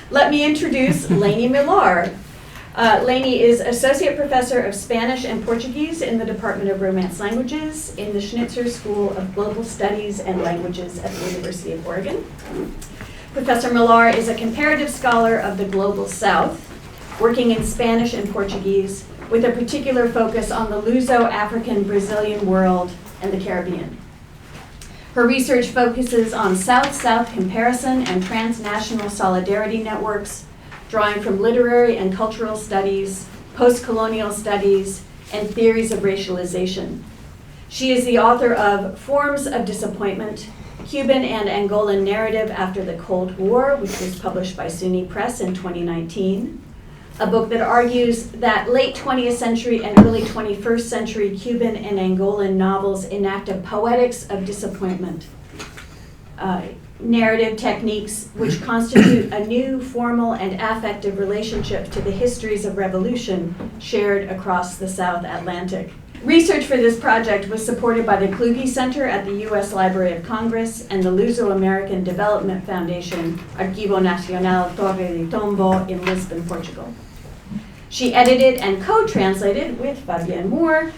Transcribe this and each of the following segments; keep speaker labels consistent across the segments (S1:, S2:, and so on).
S1: Let me introduce Lanie Millar. Lanie is Associate Professor of Spanish and Portuguese in the Department of Romance Languages in the Schnitzer School of Global Studies and Languages at the University of Oregon. Professor Millar is a comparative scholar of the Global South, working in Spanish and Portuguese with a particular focus on the Luso-African Brazilian world and the Caribbean. Her research focuses on South-South comparison and transnational solidarity networks, drawing from literary and cultural studies, post-colonial studies, and theories of racialization. She is the author of Forms of Disappointment, Cuban and Angolan Narrative After the Cold War, which was published by SUNY Press in 2019, a book that argues that late 20th century and early 21st century Cuban and Angolan novels enact a poetics of disappointment, narrative techniques which constitute a new formal and affective relationship to the histories of revolution shared across the South Atlantic. Research for this project was supported by the Kluge Center at the U.S. Library of Congress and the Luso-American Development Foundation, Arquivo Nacional Torre de Tombo in Lisbon, Portugal. She edited and co-translated with Fabienne Moore,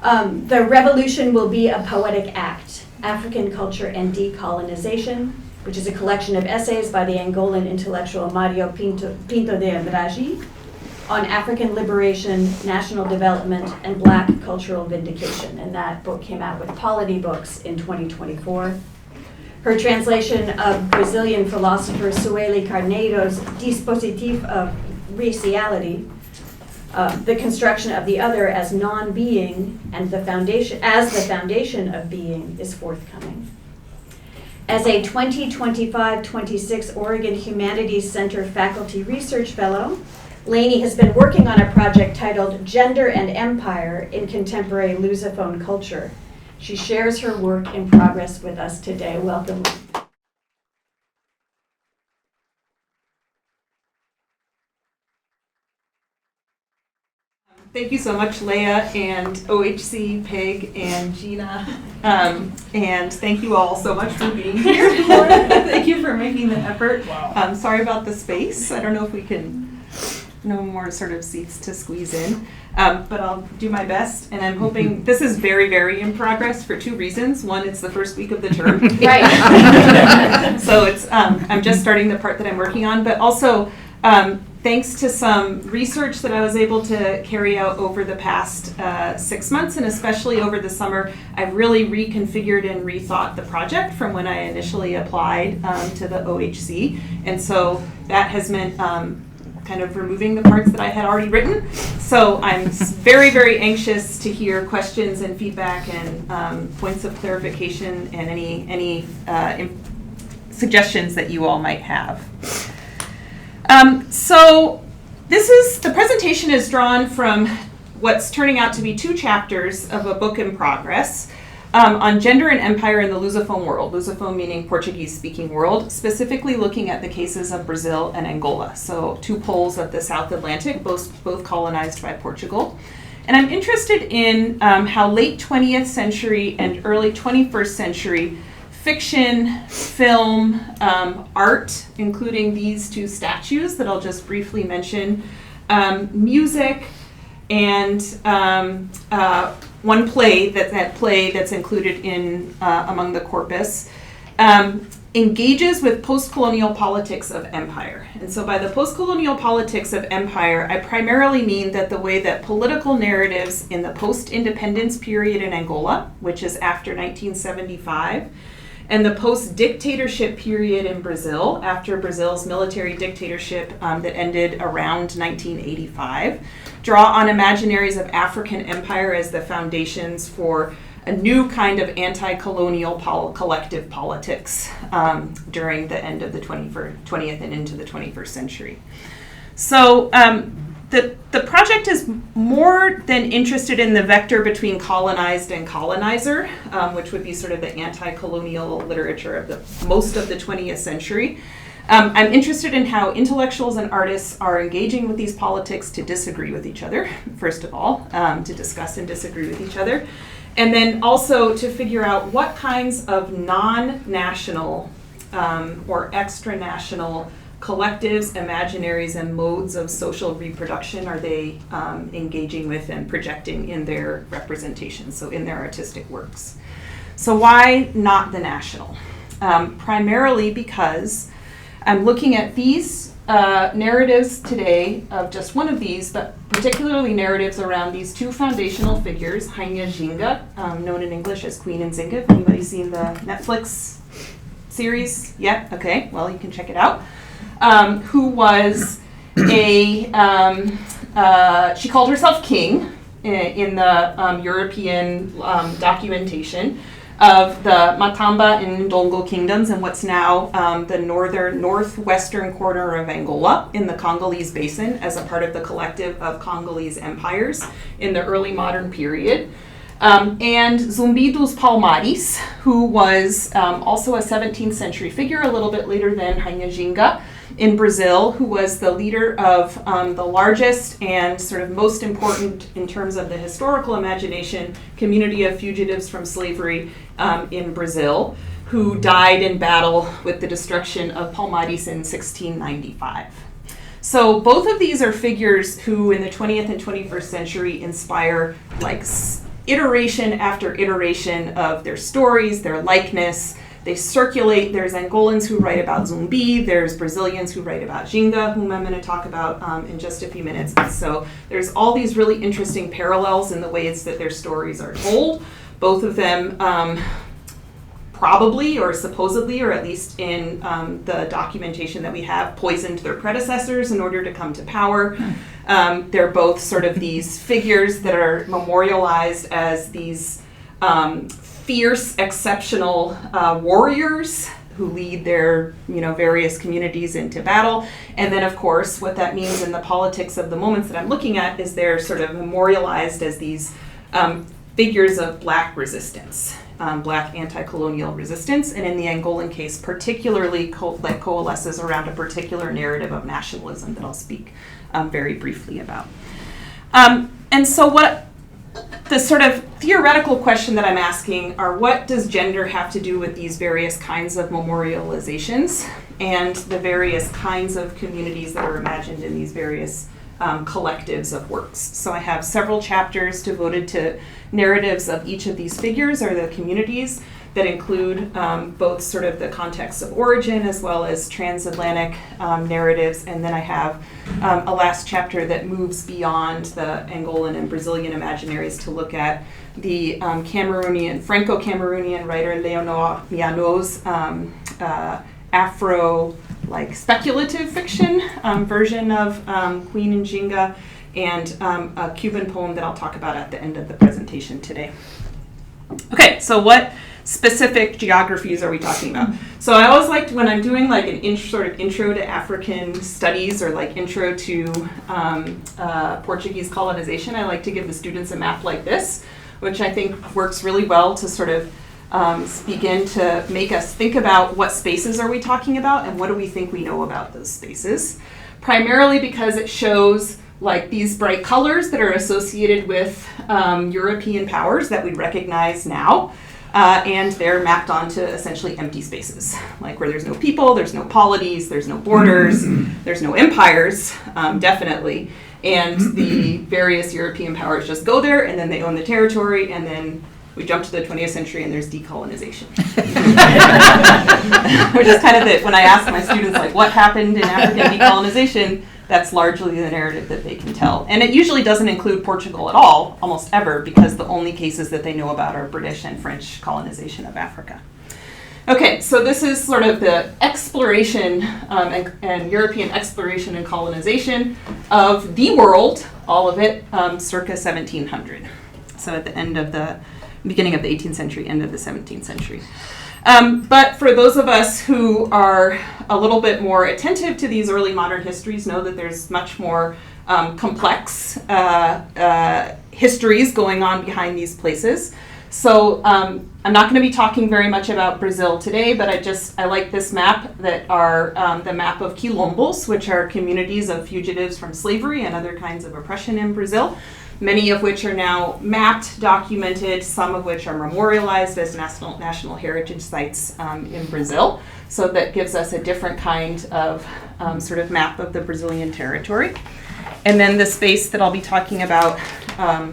S1: The Revolution Will Be a Poetic Act, African Culture and Decolonization, which is a collection of essays by the Angolan intellectual Mario Pinto de Andrade on African liberation, national development, and Black cultural vindication. And that book came out with Polity Books in 2024. Her translation of Brazilian philosopher Sueli Carneiro's Dispositif of Raciality, the construction of the other as non-being and the foundation of being, is forthcoming. As a 2025-26 Oregon Humanities Center Faculty Research Fellow, Lanie has been working on a project titled Gender and Empire in Contemporary Lusophone Culture. She shares her work in progress with us today. Welcome.
S2: Thank you so much, Leah and OHC, Peg, and Gina. And thank you all so much for being here. Thank you for making the effort. Wow. Sorry about the space. I don't know if we can, no more sort of seats to squeeze in. But I'll do my best. And I'm hoping, this is very, very in progress for two reasons. One, it's the first week of the term.
S1: Right.
S2: So it's, I'm just starting the part that I'm working on. But also, thanks to some research that I was able to carry out over the past 6 months, and especially over the summer, I've really reconfigured and rethought the project from when I initially applied to the OHC. And so that has meant kind of removing the parts that I had already written. So I'm very, very anxious to hear questions and feedback and points of clarification and any suggestions that you all might have. So the presentation is drawn from what's turning out to be 2 chapters of a book in progress on gender and empire in the Lusophone world, Lusophone meaning Portuguese-speaking world, specifically looking at the cases of Brazil and Angola, so 2 poles of the South Atlantic, both colonized by Portugal. And I'm interested in how late 20th century and early 21st century fiction, film, art, including these 2 statues that I'll just briefly mention, music, and one play that's included in among the corpus, engages with post-colonial politics of empire. And so by the post-colonial politics of empire, I primarily mean that the way that political narratives in the post-independence period in Angola, which is after 1975, and the post-dictatorship period in Brazil, after Brazil's military dictatorship that ended around 1985, draw on imaginaries of African empire as the foundations for a new kind of anti-colonial collective politics during the end of the 20th and into the 21st century. So the project is more than interested in the vector between colonized and colonizer, which would be sort of the anti-colonial literature of most of the 20th century. I'm interested in how intellectuals and artists are engaging with these politics to disagree with each other, first of all, to discuss and disagree with each other, and then also to figure out what kinds of non-national or extra-national collectives, imaginaries, and modes of social reproduction are they engaging with and projecting in their representations, so in their artistic works. So why not the national? Primarily because I'm looking at these narratives today of just one of these, but particularly narratives around these two foundational figures, Rainha Ginga, known in English as Queen Nzinga. Have anybody seen the Netflix series yet? Okay, well, you can check it out. Who was she called herself king in the European documentation of the Matamba and Ndongo kingdoms and what's now the northwestern corner of Angola in the Congolese basin as a part of the collective of Congolese empires in the early modern period. And Zumbi dos Palmares, who was also a 17th century figure, a little bit later than Rainha Ginga, in Brazil, who was the leader of the largest and sort of most important in terms of the historical imagination community of fugitives from slavery in Brazil, who died in battle with the destruction of Palmares in 1695. So both of these are figures who in the 20th and 21st century inspire like iteration after iteration of their stories, their likeness. They circulate. There's Angolans who write about Zumbi. There's Brazilians who write about Ginga, whom I'm going to talk about in just a few minutes. So there's all these really interesting parallels in the ways that their stories are told. Both of them probably or supposedly, or at least in the documentation that we have, poisoned their predecessors in order to come to power. They're both sort of these figures that are memorialized as these fierce, exceptional warriors who lead their, various communities into battle. And then, of course, what that means in the politics of the moments that I'm looking at is they're sort of memorialized as these figures of Black resistance, Black anti-colonial resistance, and in the Angolan case, particularly coalesces around a particular narrative of nationalism that I'll speak very briefly about. And so what the sort of theoretical question that I'm asking are, what does gender have to do with these various kinds of memorializations and the various kinds of communities that are imagined in these various collectives of works? So I have several chapters devoted to narratives of each of these figures or the communities that include both sort of the context of origin as well as transatlantic narratives. And then I have a last chapter that moves beyond the Angolan and Brazilian imaginaries to look at the Franco-Cameroonian writer Leonor Miano's Afro speculative fiction version of Queen Nzinga, and a Cuban poem that I'll talk about at the end of the presentation today. Okay, so what specific geographies are we talking about? So I always liked when I'm doing like an intro to African studies or like intro to Portuguese colonization, I like to give the students a map like this, which I think works really well to sort of begin to make us think about what spaces are we talking about and what do we think we know about those spaces. Primarily because it shows like these bright colors that are associated with European powers that we recognize now. And they're mapped onto essentially empty spaces, like where there's no people, there's no polities, there's no borders, there's no empires, definitely. And the various European powers just go there and then they own the territory, and then we jump to the 20th century and there's decolonization. Which is kind of when I ask my students, like, what happened in African decolonization, that's largely the narrative that they can tell. And it usually doesn't include Portugal at all, almost ever, because the only cases that they know about are British and French colonization of Africa. Okay, so this is sort of the exploration and European exploration and colonization of the world, all of it, circa 1700. So at the end of the beginning of the 18th century, end of the 17th century. But for those of us who are a little bit more attentive to these early modern histories, know that there's much more complex histories going on behind these places. So I'm not going to be talking very much about Brazil today, but I like this map that are the map of quilombos, which are communities of fugitives from slavery and other kinds of oppression in Brazil. many of which are now mapped, documented, some of which are memorialized as national heritage sites in Brazil. So that gives us a different kind of sort of map of the Brazilian territory. And then the space that I'll be talking about,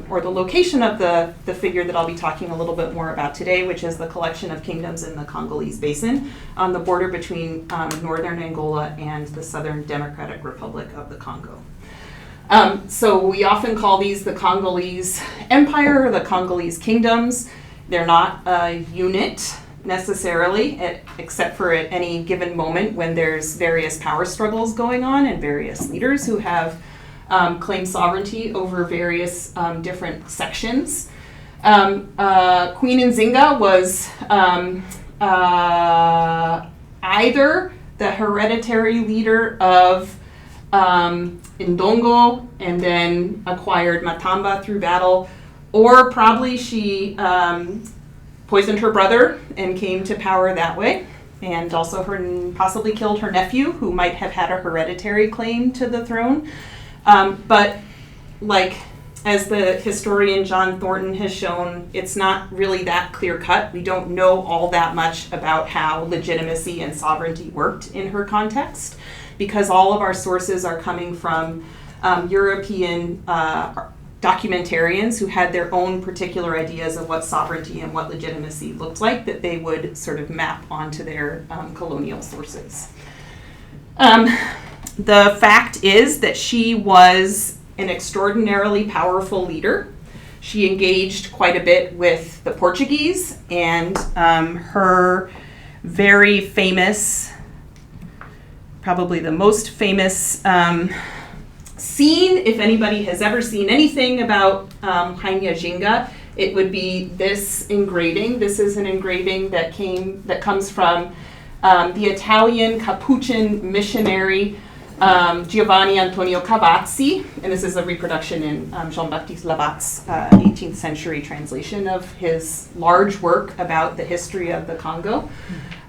S2: or the location of the figure that I'll be talking a little bit more about today, which is the collection of kingdoms in the Congolese Basin on the border between northern Angola and the Southern Democratic Republic of the Congo. So we often call these the Congolese Empire or the Congolese Kingdoms. They're not a unit necessarily, except for at any given moment when there's various power struggles going on and various leaders who have claimed sovereignty over various different sections. Queen Nzinga was either the hereditary leader of Ndongo and then acquired Matamba through battle, or probably she poisoned her brother and came to power that way, and also possibly killed her nephew, who might have had a hereditary claim to the throne. But like, as the historian John Thornton has shown, it's not really that clear cut. We don't know all that much about how legitimacy and sovereignty worked in her context, because all of our sources are coming from European documentarians who had their own particular ideas of what sovereignty and what legitimacy looked like that they would sort of map onto their colonial sources. The fact is that she was an extraordinarily powerful leader. She engaged quite a bit with the Portuguese, and her very famous, probably the most famous scene, if anybody has ever seen anything about Rainha Ginga, it would be this engraving. This is an engraving that comes from the Italian Capuchin missionary Giovanni Antonio Cavazzi, and this is a reproduction in Jean-Baptiste Labat's 18th century translation of his large work about the history of the Congo.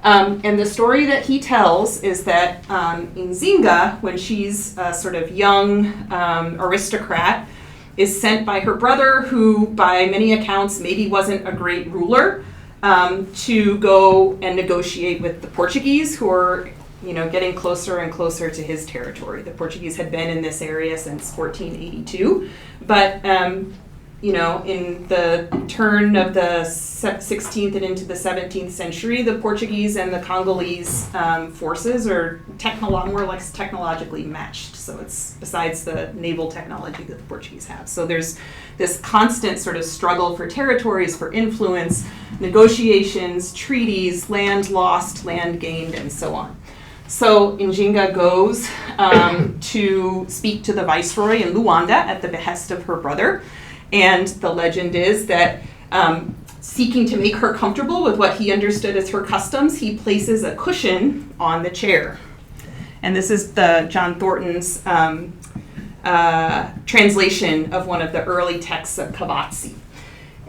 S2: And the story that he tells is that Nzinga, when she's a sort of young aristocrat, is sent by her brother, who by many accounts maybe wasn't a great ruler, to go and negotiate with the Portuguese, who are getting closer and closer to his territory. The Portuguese had been in this area since 1482, but in the turn of the 16th and into the 17th century, the Portuguese and the Congolese forces are more or less technologically matched. So it's besides the naval technology that the Portuguese have. So there's this constant sort of struggle for territories, for influence, negotiations, treaties, land lost, land gained, and so on. So Nzinga goes to speak to the viceroy in Luanda at the behest of her brother. And the legend is that seeking to make her comfortable with what he understood as her customs, he places a cushion on the chair. And this is the John Thornton's translation of one of the early texts of Cavazzi.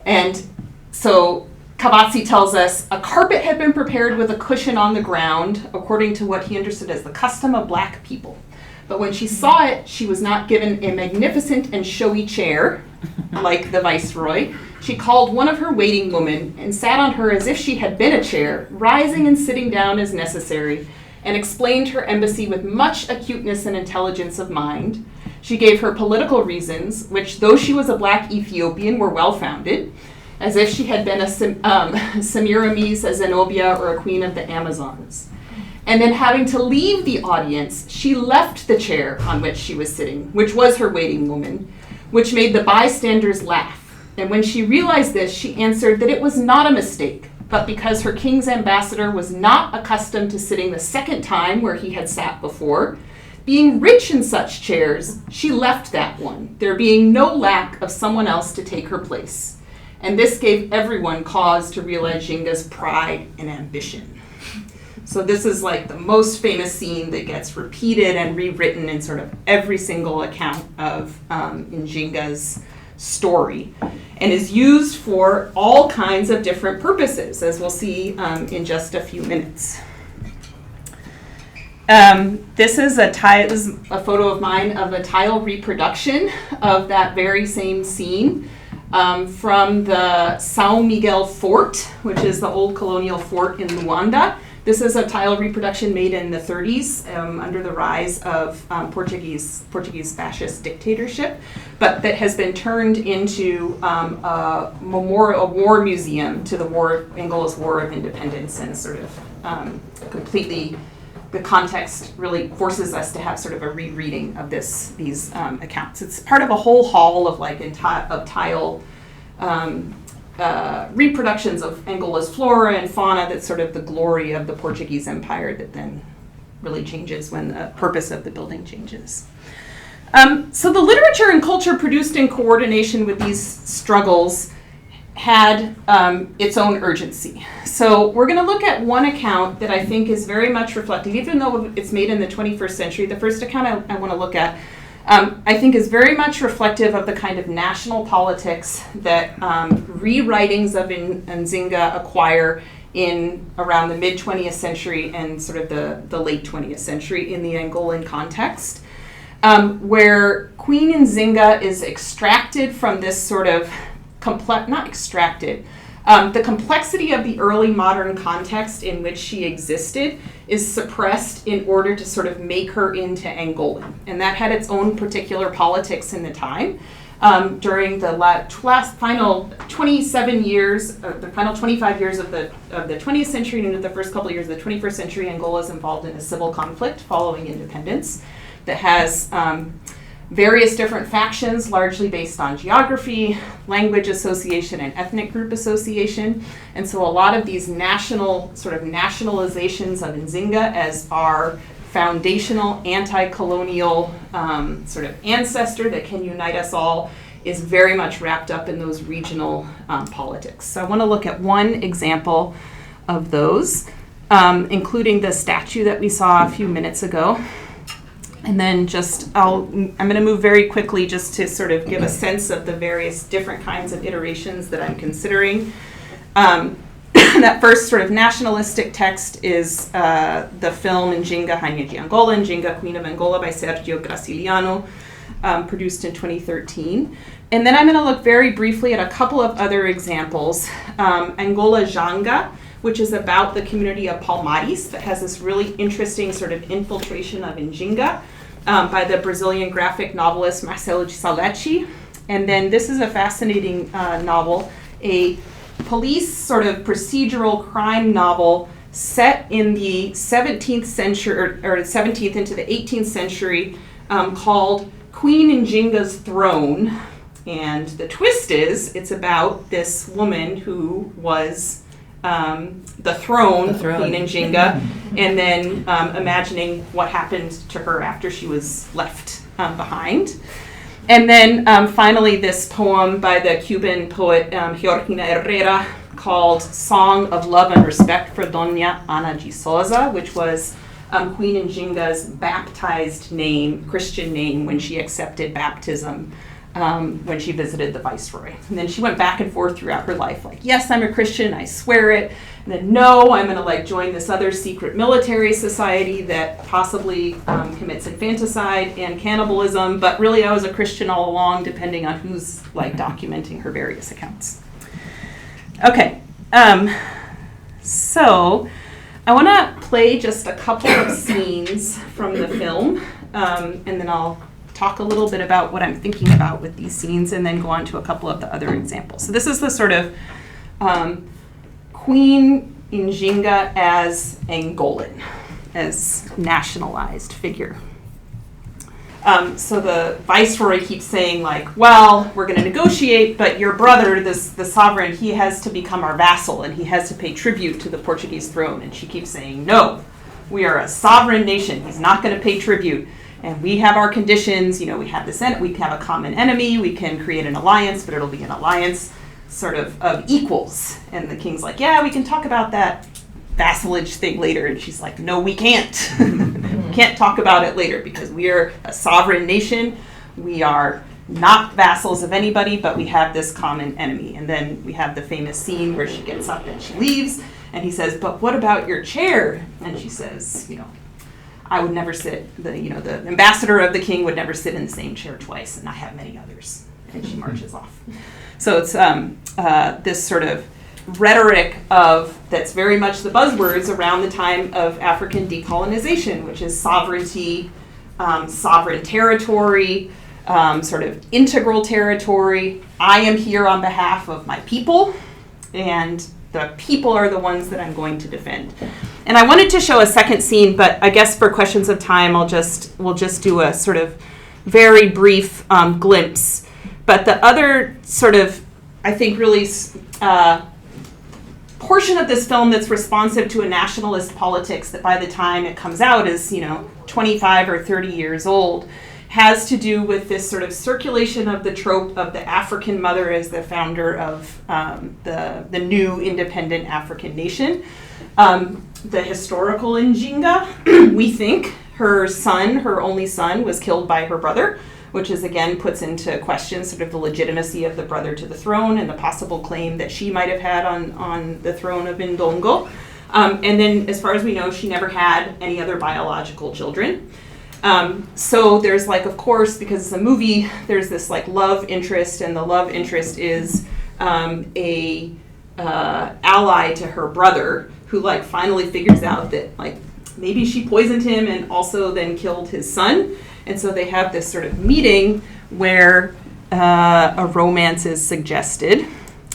S2: And so Cavazzi tells us a carpet had been prepared with a cushion on the ground, according to what he understood as the custom of black people. But when she saw it, she was not given a magnificent and showy chair, like the viceroy. She called one of her waiting women and sat on her as if she had been a chair, rising and sitting down as necessary, and explained her embassy with much acuteness and intelligence of mind. She gave her political reasons, which, though she was a black Ethiopian, were well-founded, as if she had been a Semiramis, a Zenobia, or a queen of the Amazons. And then, having to leave the audience, she left the chair on which she was sitting, which was her waiting woman, which made the bystanders laugh. And when she realized this, she answered that it was not a mistake, but because her king's ambassador was not accustomed to sitting the second time where he had sat before, being rich in such chairs, she left that one, there being no lack of someone else to take her place. And this gave everyone cause to realize Ginga's pride and ambition. So this is like the most famous scene that gets repeated and rewritten in sort of every single account of Nzinga's story, and is used for all kinds of different purposes, as we'll see in just a few minutes. This is a photo of mine of a tile reproduction of that very same scene from the São Miguel Fort, which is the old colonial fort in Luanda. This is a tile reproduction made in the 30s under the rise of Portuguese fascist dictatorship, but that has been turned into a war museum to Angola's War of Independence, and sort of completely, the context really forces us to have sort of a rereading of these accounts. It's part of a whole hall of tile reproductions of Angola's flora and fauna that's sort of the glory of the Portuguese Empire that then really changes when the purpose of the building changes. So the literature and culture produced in coordination with these struggles had its own urgency. So we're going to look at one account that I think is very much reflective, even though it's made in the 21st century. The first account I want to look at I think is very much reflective of the kind of national politics that rewritings of Nzinga acquire in around the mid-20th century and sort of the late 20th century in the Angolan context, where Queen Nzinga is extracted from this sort of the complexity of the early modern context in which she existed is suppressed in order to sort of make her into Angolan. And that had its own particular politics in the time. During the final 27 years, the final 25 years of the 20th century and into the first couple of years of the 21st century, Angola is involved in a civil conflict following independence that has various different factions, largely based on geography, language association, and ethnic group association. And so a lot of these nationalizations of Nzinga as our foundational anti-colonial sort of ancestor that can unite us all is very much wrapped up in those regional politics. So I want to look at one example of those, including the statue that we saw a few minutes ago. And then I'm going to move very quickly just to sort of give a sense of the various different kinds of iterations that I'm considering. That first sort of nationalistic text is the film Nzinga, Rainha de Angola, Nzinga, Queen of Angola by Sergio Graciliano, produced in 2013. And then I'm going to look very briefly at a couple of other examples. Angola Janga, which is about the community of Palmares, that has this really interesting sort of infiltration of Nzinga by the Brazilian graphic novelist Marcelo de Salete. And then this is a fascinating novel, a police sort of procedural crime novel set in the 17th century, or 17th into the 18th century, called Queen Nzinga's Throne. And the twist is, it's about this woman who was the throne of Queen Nzinga, and then imagining what happened to her after she was left behind. And then finally this poem by the Cuban poet Joaquina Herrera called Song of Love and Respect for Doña Ana de Souza, which was Queen Nzinga's baptized name, Christian name, when she accepted baptism when she visited the viceroy. And then she went back and forth throughout her life, like, yes, I'm a Christian, I swear it. And then, no, I'm going to join this other secret military society that possibly commits infanticide and cannibalism, but really I was a Christian all along, depending on who's documenting her various accounts. Okay, so I want to play just a couple of scenes from the film, and then I'll talk a little bit about what I'm thinking about with these scenes, and then go on to a couple of the other examples. So this is the sort of Queen Nzinga as Angolan, as nationalized figure. So the viceroy keeps saying, well, we're going to negotiate, but your brother, the sovereign, he has to become our vassal, and he has to pay tribute to the Portuguese throne. And she keeps saying, no, we are a sovereign nation. He's not going to pay tribute. And we have our conditions, we have we have a common enemy, we can create an alliance, but it'll be an alliance sort of equals. And the king's like, yeah, we can talk about that vassalage thing later. And she's like, no, we can't. We can't talk about it later because we are a sovereign nation. We are not vassals of anybody, but we have this common enemy. And then we have the famous scene where she gets up and she leaves. And he says, but what about your chair? And she says, I would never sit, the ambassador of the king would never sit in the same chair twice, and I have many others. And she marches off. So it's this sort of rhetoric that's very much the buzzwords around the time of African decolonization, which is sovereignty, sovereign territory, sort of integral territory. I am here on behalf of my people, and the people are the ones that I'm going to defend. And I wanted to show a second scene, but I guess for questions of time, we'll just do a sort of very brief glimpse. But the other sort of, I think, really portion of this film that's responsive to a nationalist politics that by the time it comes out is, 25 or 30 years old, has to do with this sort of circulation of the trope of the African mother as the founder of the new independent African nation. The historical Njinga, we think her only son, was killed by her brother, which is again puts into question sort of the legitimacy of the brother to the throne and the possible claim that she might have had on the throne of Ndongo. And then, as far as we know, she never had any other biological children. So there's of course, because it's a movie, there's this love interest, and the love interest is a ally to her brother, who finally figures out that maybe she poisoned him and also then killed his son. And so they have this sort of meeting where a romance is suggested,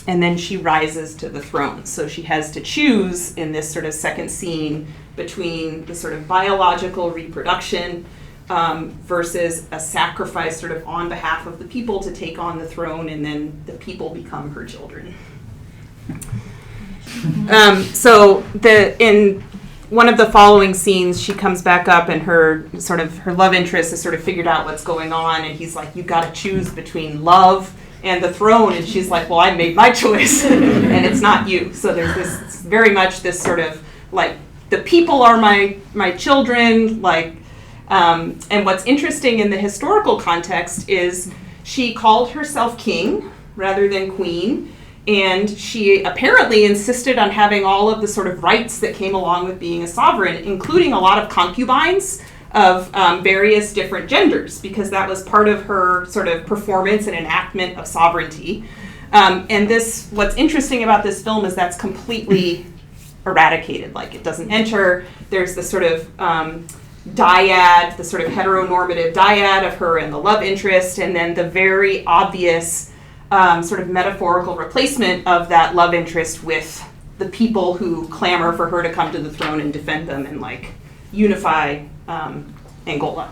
S2: and then she rises to the throne. So she has to choose in this sort of second scene between the sort of biological reproduction versus a sacrifice sort of on behalf of the people to take on the throne, and then the people become her children. So in one of the following scenes, she comes back up, and her love interest has sort of figured out what's going on, and he's like, "You've got to choose between love and the throne," and she's like, "Well, I made my choice," and it's not you. So there's this very much this sort of the people are my children, and what's interesting in the historical context is she called herself king rather than queen. And she apparently insisted on having all of the sort of rights that came along with being a sovereign, including a lot of concubines of various different genders, because that was part of her sort of performance and enactment of sovereignty. And what's interesting about this film is that's completely eradicated. It doesn't enter. There's the sort of dyad, the sort of heteronormative dyad of her and the love interest, and then the very obvious sort of metaphorical replacement of that love interest with the people who clamor for her to come to the throne and defend them and unify Angola.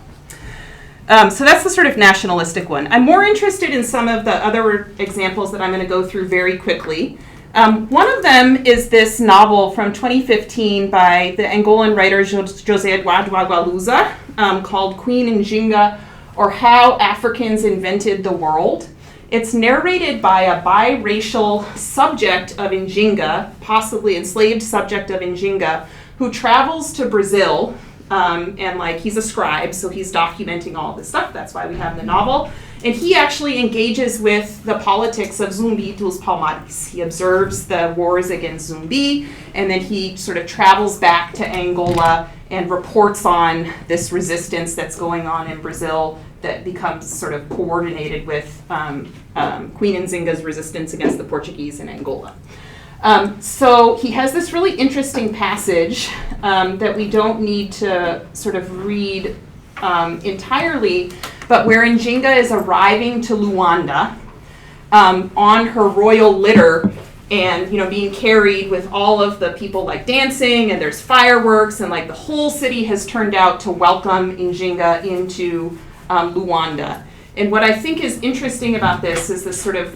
S2: So that's the sort of nationalistic one. I'm more interested in some of the other examples that I'm going to go through very quickly. One of them is this novel from 2015 by the Angolan writer José Eduardo Agualusa called Queen Njinga, or How Africans Invented the World. It's narrated by a biracial subject of Njinga, possibly enslaved subject of Njinga, who travels to Brazil, and he's a scribe, so he's documenting all this stuff. That's why we have the novel. And he actually engages with the politics of Zumbi dos Palmares. He observes the wars against Zumbi, and then he sort of travels back to Angola and reports on this resistance that's going on in Brazil that becomes sort of coordinated with Queen Nzinga's resistance against the Portuguese in Angola. So he has this really interesting passage that we don't need to sort of read entirely, but where Njinga is arriving to Luanda on her royal litter, and being carried with all of the people dancing, and there's fireworks, and the whole city has turned out to welcome Njinga into Luanda. And what I think is interesting about this is this sort of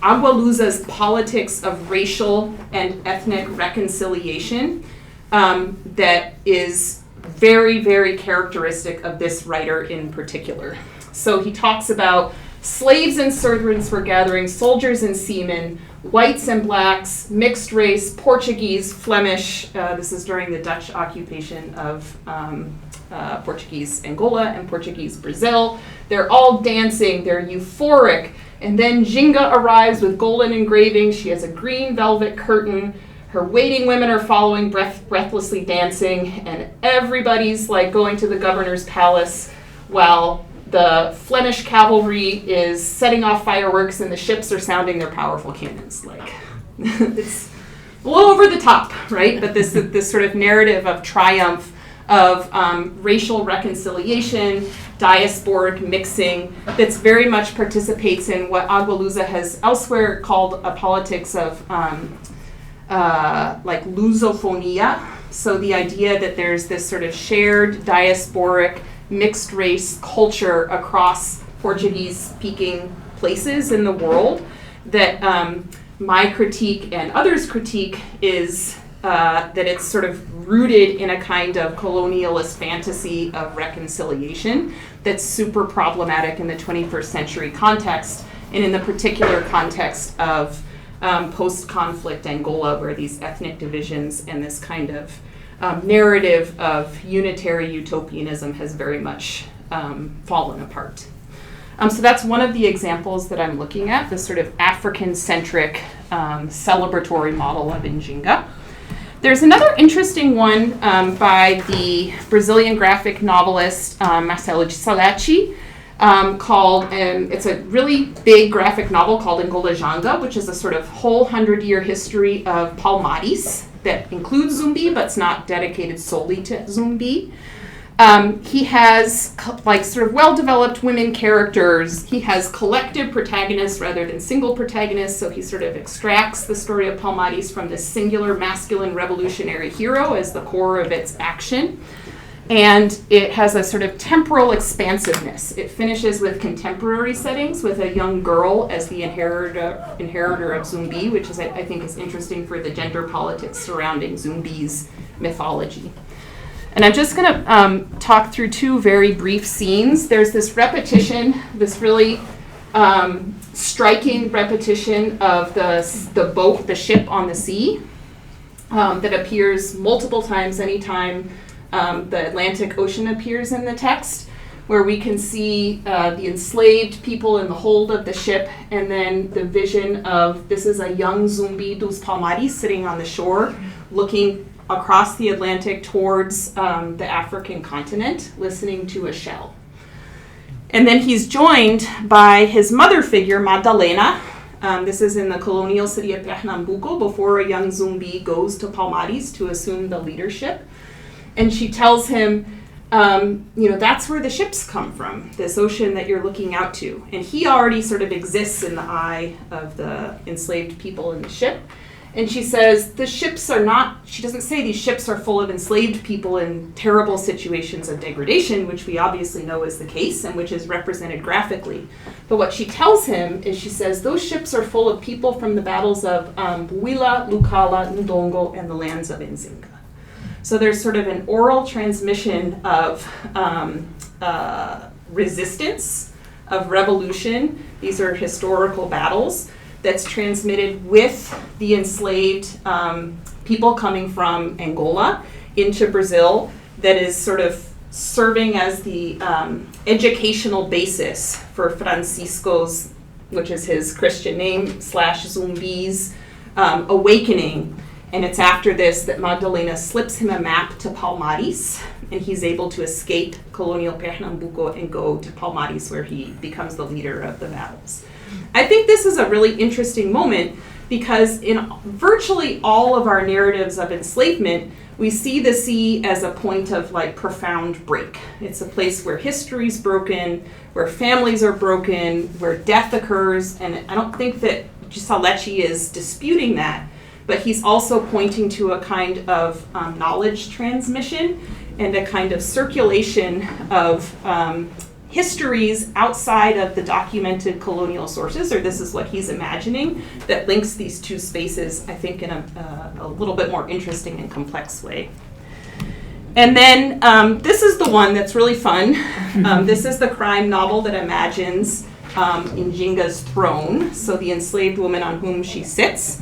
S2: Agualusa's politics of racial and ethnic reconciliation that is very, very characteristic of this writer in particular. So he talks about slaves and servants were gathering, soldiers and seamen, whites and blacks, mixed race, Portuguese, Flemish. This is during the Dutch occupation of Portuguese Angola and Portuguese Brazil. They're all dancing, they're euphoric. And then Njinga arrives with golden engravings. She has a green velvet curtain. her waiting women are following breathlessly dancing, and everybody's like going to the governor's palace while the Flemish cavalry is setting off fireworks and the ships are sounding their powerful cannons. Like, it's a little over the top, right? But this sort of narrative of triumph, of racial reconciliation, diasporic mixing, that's very much participates in what Agualusa has elsewhere called a politics of like Lusophonia. So the idea that there's this sort of shared diasporic mixed race culture across Portuguese-speaking places in the world that my critique and others' critique is that it's sort of rooted in a kind of colonialist fantasy of reconciliation that's super problematic in the 21st century context, and in the particular context of post-conflict Angola, where these ethnic divisions and this kind of narrative of unitary utopianism has very much fallen apart. So that's one of the examples that I'm looking at, this sort of African-centric celebratory model of Njinga. There's another interesting one by the Brazilian graphic novelist Marcelo de Salachi called, it's a really big graphic novel called Angolajanga, which is a sort of whole 100-year history of Palmares that includes Zumbi, but it's not dedicated solely to Zumbi. He has like sort of well-developed women characters. He has collective protagonists rather than single protagonists, so he sort of extracts the story of Palmares from this singular masculine revolutionary hero as the core of its action. And it has a sort of temporal expansiveness. It finishes with contemporary settings, with a young girl as the inheritor of Zumbi, which is, I think, is interesting for the gender politics surrounding Zumbi's mythology. And I'm just going to talk through two very brief scenes. There's this repetition, this really striking repetition of the boat, the ship on the sea, that appears multiple times anytime the Atlantic Ocean appears in the text, where we can see the enslaved people in the hold of the ship, and then the vision of, this is a young Zumbi dos Palmares sitting on the shore, looking across the Atlantic towards the African continent, listening to a shell. And then he's joined by his mother figure, Madalena. This is in the colonial city of Pernambuco, before a young Zumbi goes to Palmares to assume the leadership. And she tells him, that's where the ships come from, this ocean that you're looking out to. And he already sort of exists in the eye of the enslaved people in the ship. And she says, the ships are not, she doesn't say these ships are full of enslaved people in terrible situations of degradation, which we obviously know is the case and which is represented graphically. But what she tells him is, she says, those ships are full of people from the battles of Buila, Lucala, Ndongo, and the lands of Nzinga. So there's sort of an oral transmission of resistance, of revolution. These are historical battles that's transmitted with the enslaved people coming from Angola into Brazil, that is sort of serving as the educational basis for Francisco's, which is his Christian name, / Zumbi's awakening. And it's after this that Madalena slips him a map to Palmares, and he's able to escape colonial Pernambuco and go to Palmares, where he becomes the leader of the battles. I think this is a really interesting moment, because in virtually all of our narratives of enslavement, we see the sea as a point of like profound break. It's a place where history's broken, where families are broken, where death occurs, and I don't think that Salachi is disputing that. But he's also pointing to a kind of knowledge transmission and a kind of circulation of histories outside of the documented colonial sources, or this is what he's imagining, that links these two spaces, I think, in a little bit more interesting and complex way. And then this is the one that's really fun. This is the crime novel that imagines Njinga's throne, so the enslaved woman on whom she sits.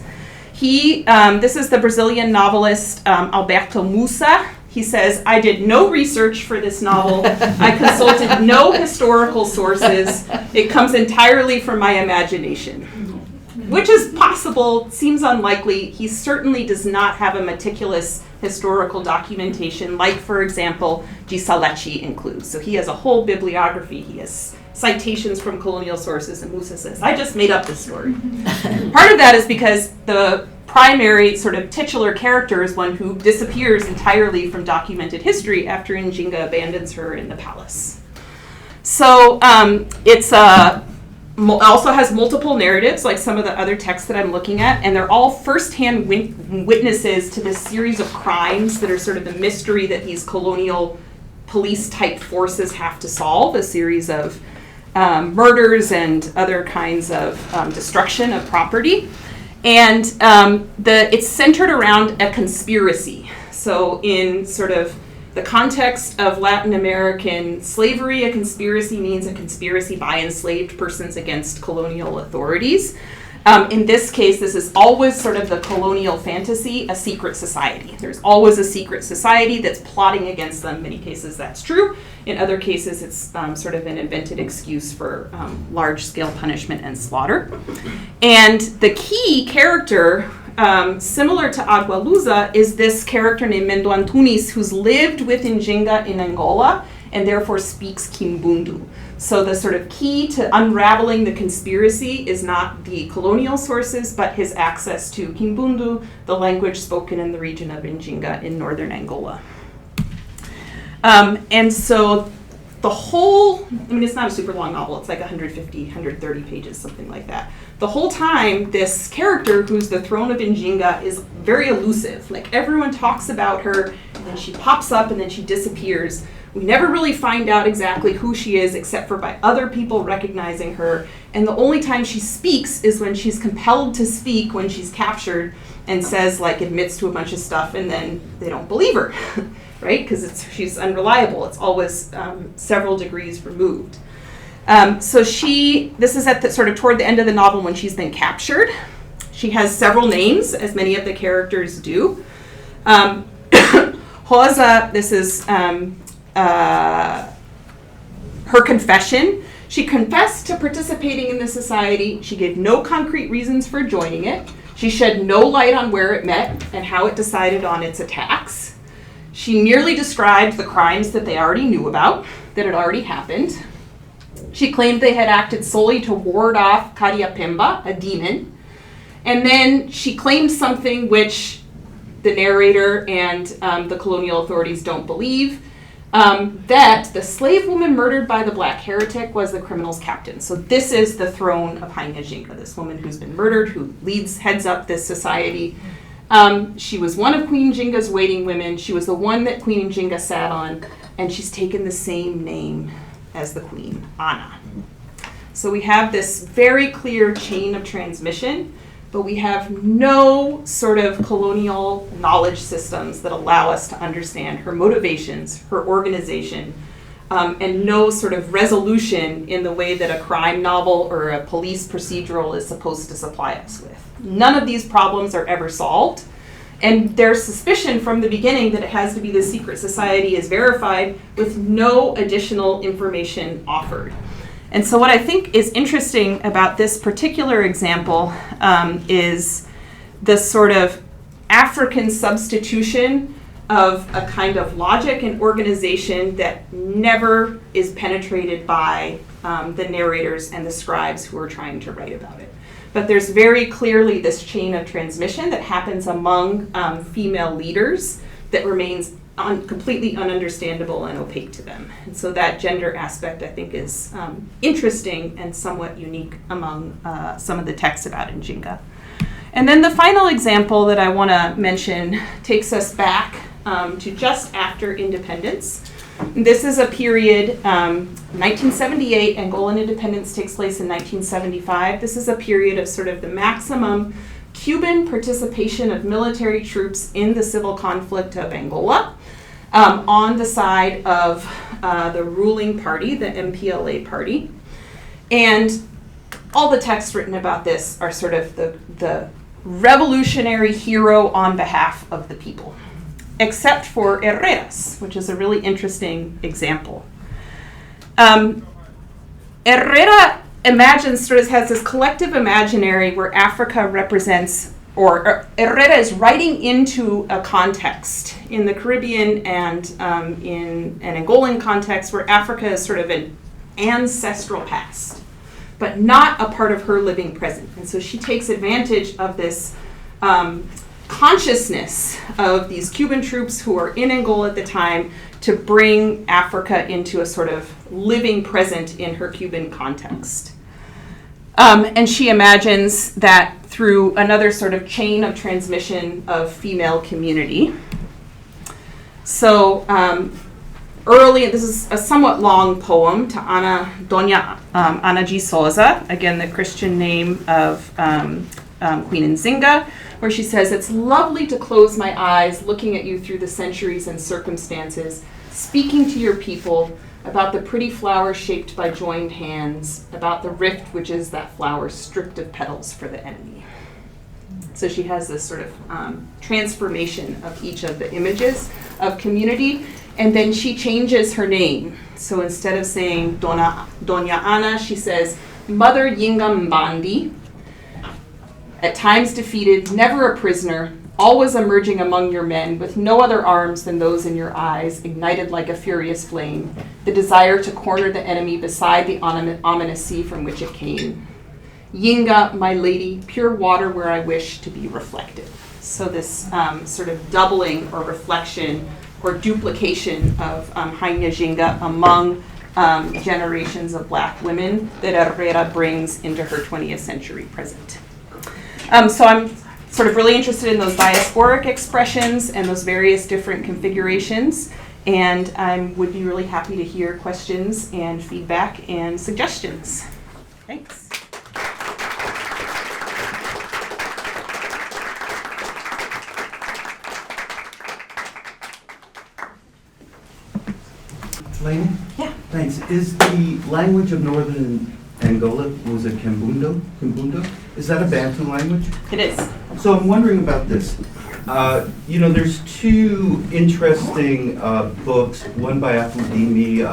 S2: This is the Brazilian novelist Alberto Musa. He says, I did no research for this novel. I consulted no historical sources. It comes entirely from my imagination. which is possible, seems unlikely. He certainly does not have a meticulous historical documentation like, for example, Gisalechi includes. So he has a whole bibliography. He has citations from colonial sources, and Musa says, I just made up this story. Part of that is because the primary sort of titular character is one who disappears entirely from documented history after Njinga abandons her in the palace. So it's also has multiple narratives, like some of the other texts that I'm looking at, and they're all firsthand witnesses to this series of crimes that are sort of the mystery that these colonial police-type forces have to solve, a series of murders and other kinds of destruction of property. And it's centered around a conspiracy. So in sort of the context of Latin American slavery, a conspiracy means a conspiracy by enslaved persons against colonial authorities. In this case, this is always sort of the colonial fantasy, a secret society. There's always a secret society that's plotting against them. In many cases, that's true. In other cases, it's sort of an invented excuse for large-scale punishment and slaughter. And the key character, similar to Agualusa, is this character named Mendo Antunes, who's lived with Njinga in Angola and therefore speaks Kimbundu. So the sort of key to unraveling the conspiracy is not the colonial sources, but his access to Kimbundu, the language spoken in the region of Njinga in northern Angola. And so the whole, it's not a super long novel, it's like 150, 130 pages, something like that. The whole time, this character, who's the throne of Njinga, is very elusive. Like, everyone talks about her, and then she pops up, and then she disappears. We never really find out exactly who she is, except for by other people recognizing her. And the only time she speaks is when she's compelled to speak, when she's captured, and says, admits to a bunch of stuff, and then they don't believe her, right? Because she's unreliable. It's always several degrees removed. So this is at the sort of toward the end of the novel when she's been captured. She has several names, as many of the characters do. Rosa, this is her confession. She confessed to participating in the society. She gave no concrete reasons for joining it. She shed no light on where it met and how it decided on its attacks. She merely described the crimes that they already knew about, that had already happened. She claimed they had acted solely to ward off Kariapemba, a demon. And then she claimed something which the narrator and the colonial authorities don't believe, that the slave woman murdered by the black heretic was the criminal's captain. So this is the throne of Rainha Njinga, this woman who's been murdered, who heads up this society. She was one of Queen Njinga's waiting women. She was the one that Queen Njinga sat on, and she's taken the same name as the queen, Ana. So we have this very clear chain of transmission, but we have no sort of colonial knowledge systems that allow us to understand her motivations, her organization, and no sort of resolution in the way that a crime novel or a police procedural is supposed to supply us with. None of these problems are ever solved, and their suspicion from the beginning that it has to be the secret society is verified with no additional information offered. And so what I think is interesting about this particular example is the sort of African substitution of a kind of logic and organization that never is penetrated by the narrators and the scribes who are trying to write about it. But there's very clearly this chain of transmission that happens among female leaders that remains completely ununderstandable and opaque to them. And so that gender aspect, I think, is interesting and somewhat unique among some of the texts about Njinga. And then the final example that I want to mention takes us back to just after independence. This is a period, 1978, Angolan independence takes place in 1975. This is a period of sort of the maximum Cuban participation of military troops in the civil conflict of Angola on the side of the ruling party, the MPLA party. And all the texts written about this are sort of the revolutionary hero on behalf of the people, except for Herrera's, which is a really interesting example. Herrera imagines, sort of has this collective imaginary where Africa represents, or Herrera is writing into a context in the Caribbean and in an Angolan context where Africa is sort of an ancestral past, but not a part of her living present. And so she takes advantage of this consciousness of these Cuban troops who are in Angola at the time to bring Africa into a sort of living present in her Cuban context. And she imagines that through another sort of chain of transmission of female community. So early, this is a somewhat long poem to Doña Ana G. Souza, again the Christian name of Queen Nzinga, where she says, "It's lovely to close my eyes looking at you through the centuries and circumstances, speaking to your people about the pretty flower shaped by joined hands, about the rift which is that flower stripped of petals for the enemy." So she has this sort of transformation of each of the images of community, and then she changes her name. So instead of saying Doña Ana, she says Mother Yinga Mbandi, at times defeated, never a prisoner, always emerging among your men with no other arms than those in your eyes, ignited like a furious flame, the desire to corner the enemy beside the ominous sea from which it came. Yinga, my lady, pure water where I wish to be reflected. So this sort of doubling or reflection or duplication of Haina Jinga among generations of Black women that Herrera brings into her 20th century present. So I'm sort of really interested in those diasporic expressions and those various different configurations, and I would be really happy to hear questions and feedback and suggestions. Thanks.
S3: Lanie?
S2: Yeah.
S3: Thanks. Is the language of northern Angola, was it Kimbundo? Is that a Bantu language?
S2: It is.
S3: So I'm wondering about this. There's two interesting books, one by Afudimi,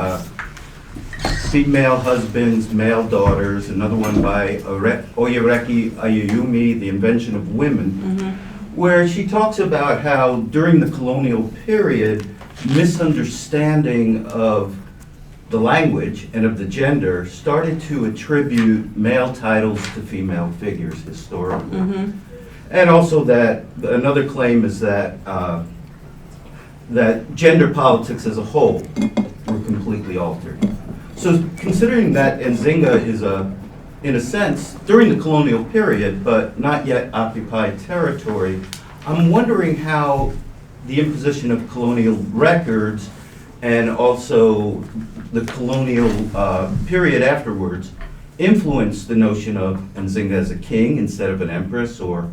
S3: Female Husbands, Male Daughters, another one by Oyereki Ayuyumi, The Invention of Women, where she talks about how during the colonial period, misunderstanding of the language and of the gender started to attribute male titles to female figures historically. And also that another claim is that that gender politics as a whole were completely altered. So considering that Nzinga is in a sense, during the colonial period, but not yet occupied territory, I'm wondering how the imposition of colonial records and also the colonial period afterwards influenced the notion of Nzinga as a king instead of an empress, or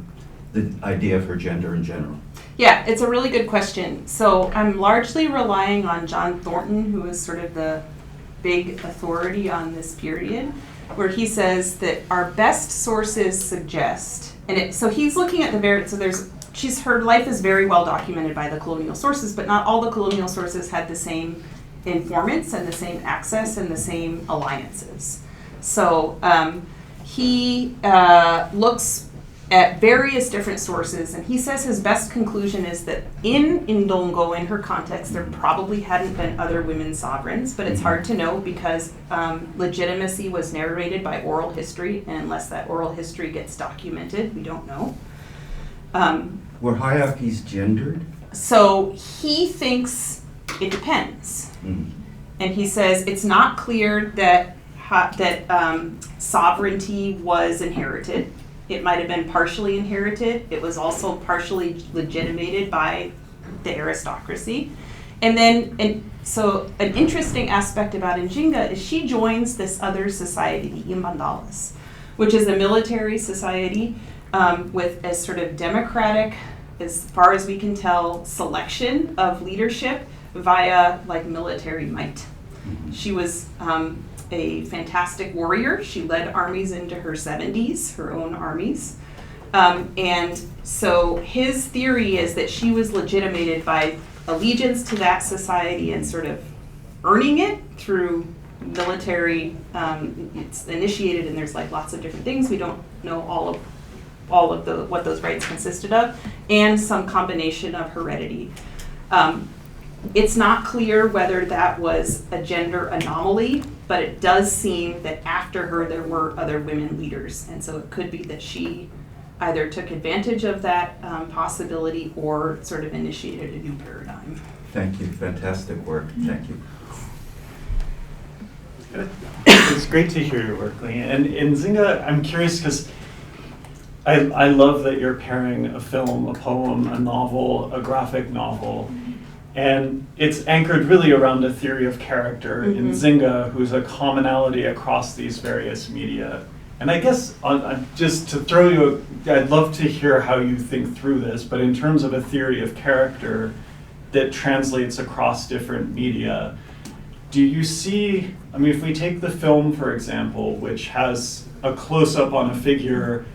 S3: the idea of her gender in general.
S2: Yeah, it's a really good question. So I'm largely relying on John Thornton, who is sort of the big authority on this period, where he says that our best sources suggest, so he's looking at her life is very well documented by the colonial sources, but not all the colonial sources had the same informants and the same access and the same alliances. So he looks at various different sources, and he says his best conclusion is that in Ndongo, in her context, there probably hadn't been other women sovereigns, but it's hard to know because legitimacy was narrated by oral history, and unless that oral history gets documented, we don't know.
S3: Were hierarchies gendered?
S2: So he thinks it depends. And he says it's not clear that sovereignty was inherited. It might have been partially inherited. It was also partially legitimated by the aristocracy. So an interesting aspect about Njinga is she joins this other society, the Imbandalas, which is a military society with a sort of democratic, as far as we can tell, selection of leadership via like military might. She was a fantastic warrior. She led armies into her 70s, her own armies. And so his theory is that she was legitimated by allegiance to that society and sort of earning it through military, it's initiated, and there's like lots of different things. We don't know all of what those rites consisted of, and some combination of heredity. It's not clear whether that was a gender anomaly, but it does seem that after her there were other women leaders, and so it could be that she either took advantage of that possibility or sort of initiated a new paradigm.
S3: Thank you. Fantastic work. Thank you.
S4: It's great to hear your work, Lee. And in Nzinga, I'm curious because I love that you're pairing a film, a poem, a novel, a graphic novel. And it's anchored really around a theory of character in Nzinga, who's a commonality across these various media. And I guess, just to throw you, I'd love to hear how you think through this, but in terms of a theory of character that translates across different media, do you see, I mean, if we take the film, for example, which has a close-up on a figure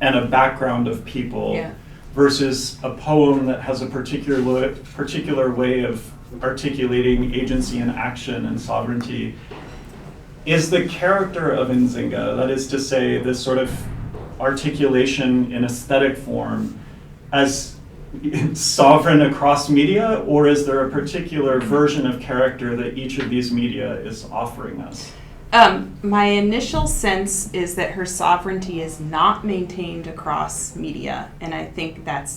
S4: and a background of people, versus a poem that has a particular way of articulating agency and action and sovereignty, is the character of Nzinga, that is to say, this sort of articulation in aesthetic form, as sovereign across media, or is there a particular version of character that each of these media is offering us?
S2: My initial sense is that her sovereignty is not maintained across media, and I think that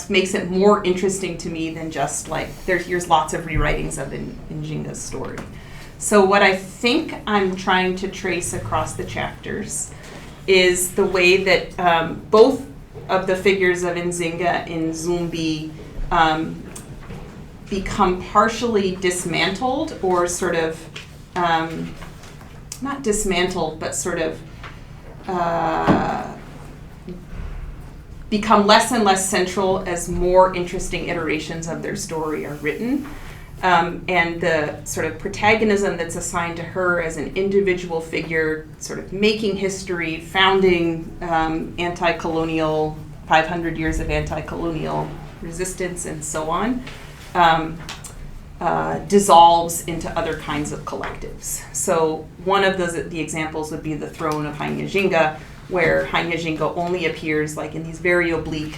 S2: makes it more interesting to me than just like here's lots of rewritings of Nzinga's story. So what I think I'm trying to trace across the chapters is the way that both of the figures of Nzinga in Zumbi become partially dismantled or sort of not dismantled, but sort of become less and less central as more interesting iterations of their story are written. And the sort of protagonism that's assigned to her as an individual figure, sort of making history, founding anti-colonial, 500 years of anti-colonial resistance and so on, dissolves into other kinds of collectives. So one of the examples would be the throne of Hainyazinga, where Hainyazinga only appears like in these very oblique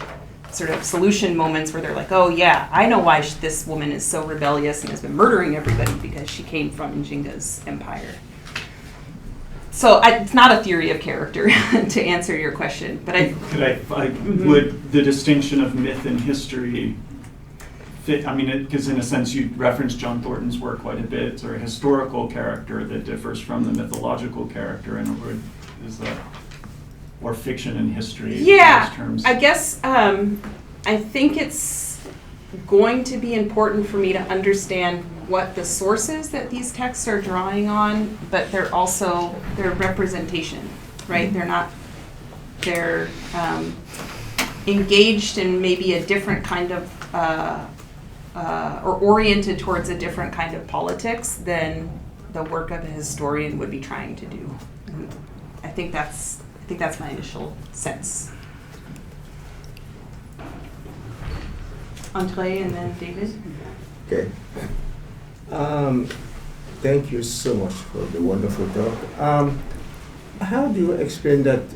S2: sort of solution moments where they're like, oh yeah, I know why this woman is so rebellious and has been murdering everybody, because she came from Nzinga's empire. So it's not a theory of character to answer your question, but
S4: would the distinction of myth and history fit? I mean, because in a sense you referenced John Thornton's work quite a bit, or a historical character that differs from the mythological character, and is that, or fiction and history?
S2: Yeah,
S4: in those terms?
S2: I guess I think it's going to be important for me to understand what the sources that these texts are drawing on, but they're also their representation, right? They're engaged in maybe a different kind of or oriented towards a different kind of politics than the work of a historian would be trying to do. And I think that's my initial sense. Andre and then David.
S5: Okay. Thank you so much for the wonderful talk. How do you explain that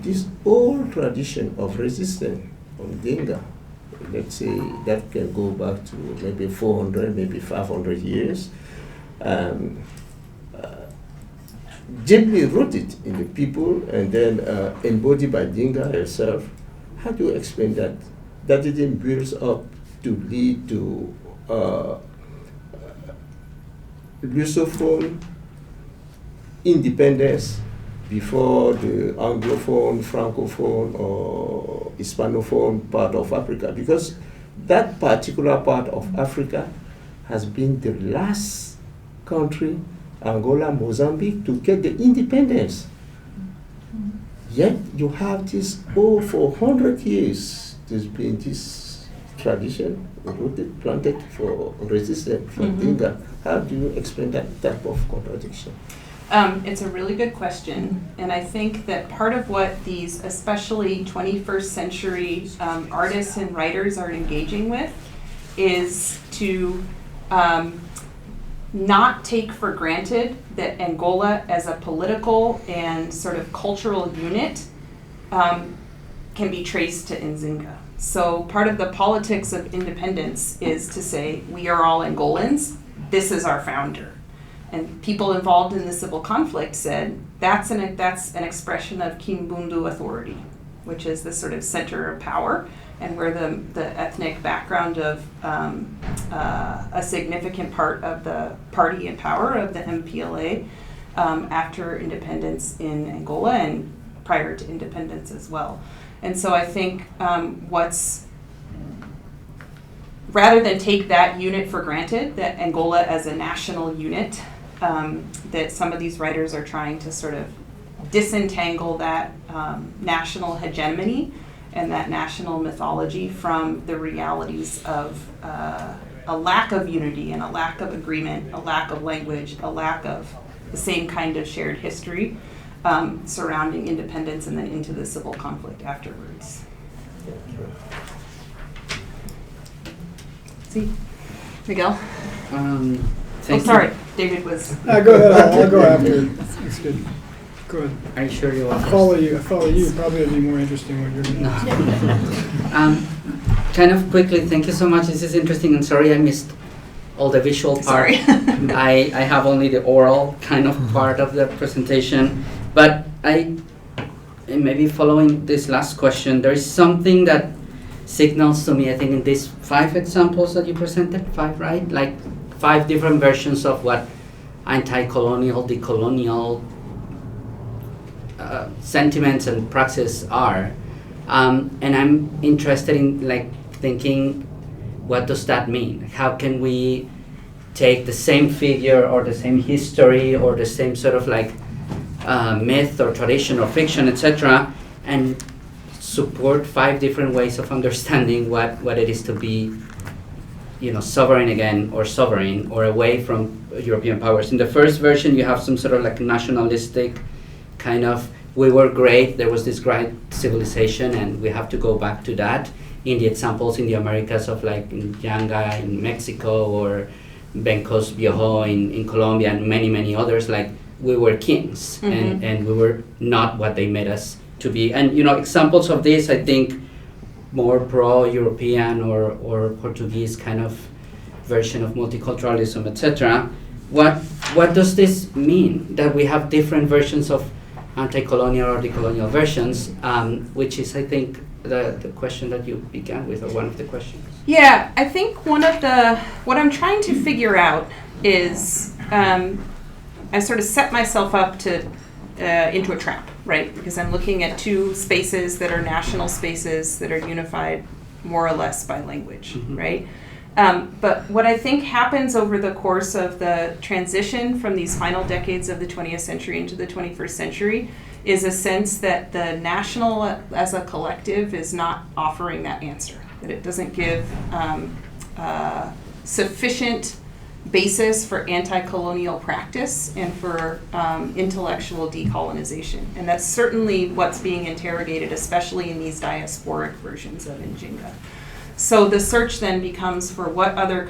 S5: this old tradition of resistance on Dinga, let's say that can go back to maybe 400, maybe 500 years, deeply rooted in the people and then embodied by Dinga herself? How do you explain that it didn't build up to lead to Lusophone independence before the Anglophone, Francophone, or Hispanophone part of Africa? Because that particular part of Africa has been the last country, Angola, Mozambique, to get the independence. Yet you have this, for 100 years, there's been this tradition rooted, planted for resistance from Dinga. How do you explain that type of contradiction?
S2: It's a really good question, and I think that part of what these, especially 21st century artists and writers are engaging with is to not take for granted that Angola as a political and sort of cultural unit can be traced to Nzinga. So part of the politics of independence is to say, we are all Angolans, this is our founder. And people involved in the civil conflict said, that's an expression of Kimbundu authority, which is the sort of center of power, and where the ethnic background of a significant part of the party in power of the MPLA after independence in Angola and prior to independence as well. And so I think rather than take that unit for granted, that Angola as a national unit, that some of these writers are trying to sort of disentangle that national hegemony and that national mythology from the realities of a lack of unity and a lack of agreement, a lack of language, a lack of the same kind of shared history surrounding independence and then into the civil conflict afterwards. See, Miguel?
S6: Thank
S2: sorry, David was.
S7: Go ahead, I'll go after. That's good. Go ahead.
S6: Are you sure you
S7: I'll
S6: want
S7: follow you. Probably it'll be more interesting what you're going to say.
S6: Kind of quickly, thank you so much. This is interesting, and sorry I missed all the visual part.
S2: Sorry.
S6: I have only the oral kind of part of the presentation, but maybe following this last question, there is something that signals to me, I think in these 5 examples that you presented, 5, right? Like 5 different versions of what anti-colonial, decolonial sentiments and praxis are. And I'm interested in like thinking, what does that mean? How can we take the same figure or the same history or the same sort of like myth or tradition or fiction, etc., and support 5 different ways of understanding what it is to be, sovereign again, or sovereign, or away from European powers. In the first version, you have some sort of like nationalistic kind of, we were great, there was this great civilization, and we have to go back to that. In the examples in the Americas of like in Yanga in Mexico, or Bencos Viejo in Colombia, and many, many others, like we were kings, and we were not what they made us to be. And examples of this, I think, more pro-European or Portuguese kind of version of multiculturalism, etc. What does this mean, that we have different versions of anti-colonial or decolonial versions, which is, I think, the question that you began with, or one of the questions?
S2: Yeah, I think what I'm trying to figure out is, I sort of set myself up into a trap, right? Because I'm looking at 2 spaces that are national spaces that are unified more or less by language, right? But what I think happens over the course of the transition from these final decades of the 20th century into the 21st century is a sense that the national as a collective is not offering that answer, that it doesn't give sufficient basis for anti-colonial practice and for intellectual decolonization. And that's certainly what's being interrogated, especially in these diasporic versions of Nzinga. So the search then becomes for what other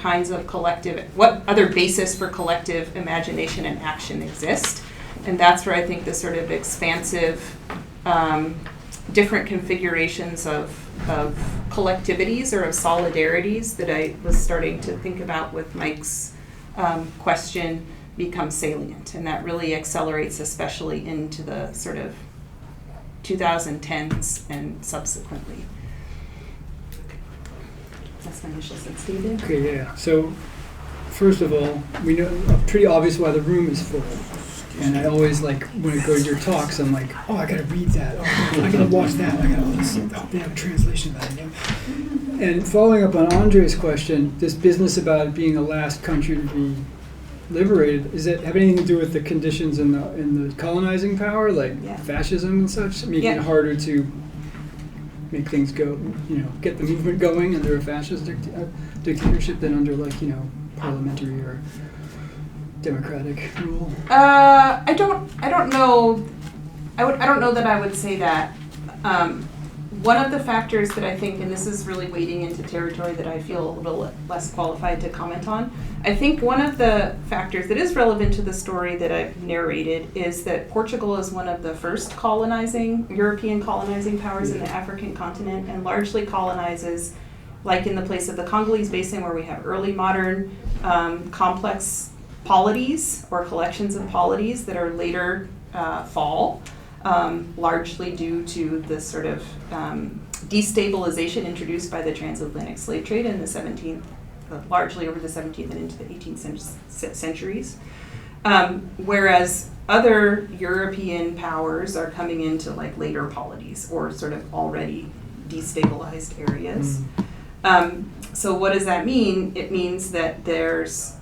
S2: basis for collective imagination and action exist. And that's where I think the sort of expansive, different configurations of collectivities or of solidarities that I was starting to think about with Mike's question become salient. And that really accelerates, especially into the sort of 2010s and subsequently. That's my initial sense. David?
S7: Okay, yeah. So, first of all, we know pretty obvious why the room is full. And I always like, when I go to your talks, I'm like, oh, I gotta read that. Oh, I gotta watch that. I gotta listen. Oh, they have a translation of that. And following up on Andre's question, this business about being the last country to be liberated, does it have anything to do with the conditions in the colonizing power, like fascism and such, making it harder to make things go, get the movement going under a fascist dictatorship than under parliamentary or democratic rule? I don't know that I would say that.
S2: one of the factors that I think, and this is really wading into territory that I feel a little less qualified to comment on, I think one of the factors that is relevant to the story that I've narrated is that Portugal is one of the first European colonizing powers in the African continent, and largely colonizes, like in the place of the Congolese Basin, where we have early modern complex polities or collections of polities that are later fall. Largely due to the sort of destabilization introduced by the transatlantic slave trade in the 17th, largely over the 17th and into the 18th centuries. Whereas other European powers are coming into like later polities or sort of already destabilized areas. So what does that mean? It means that there's,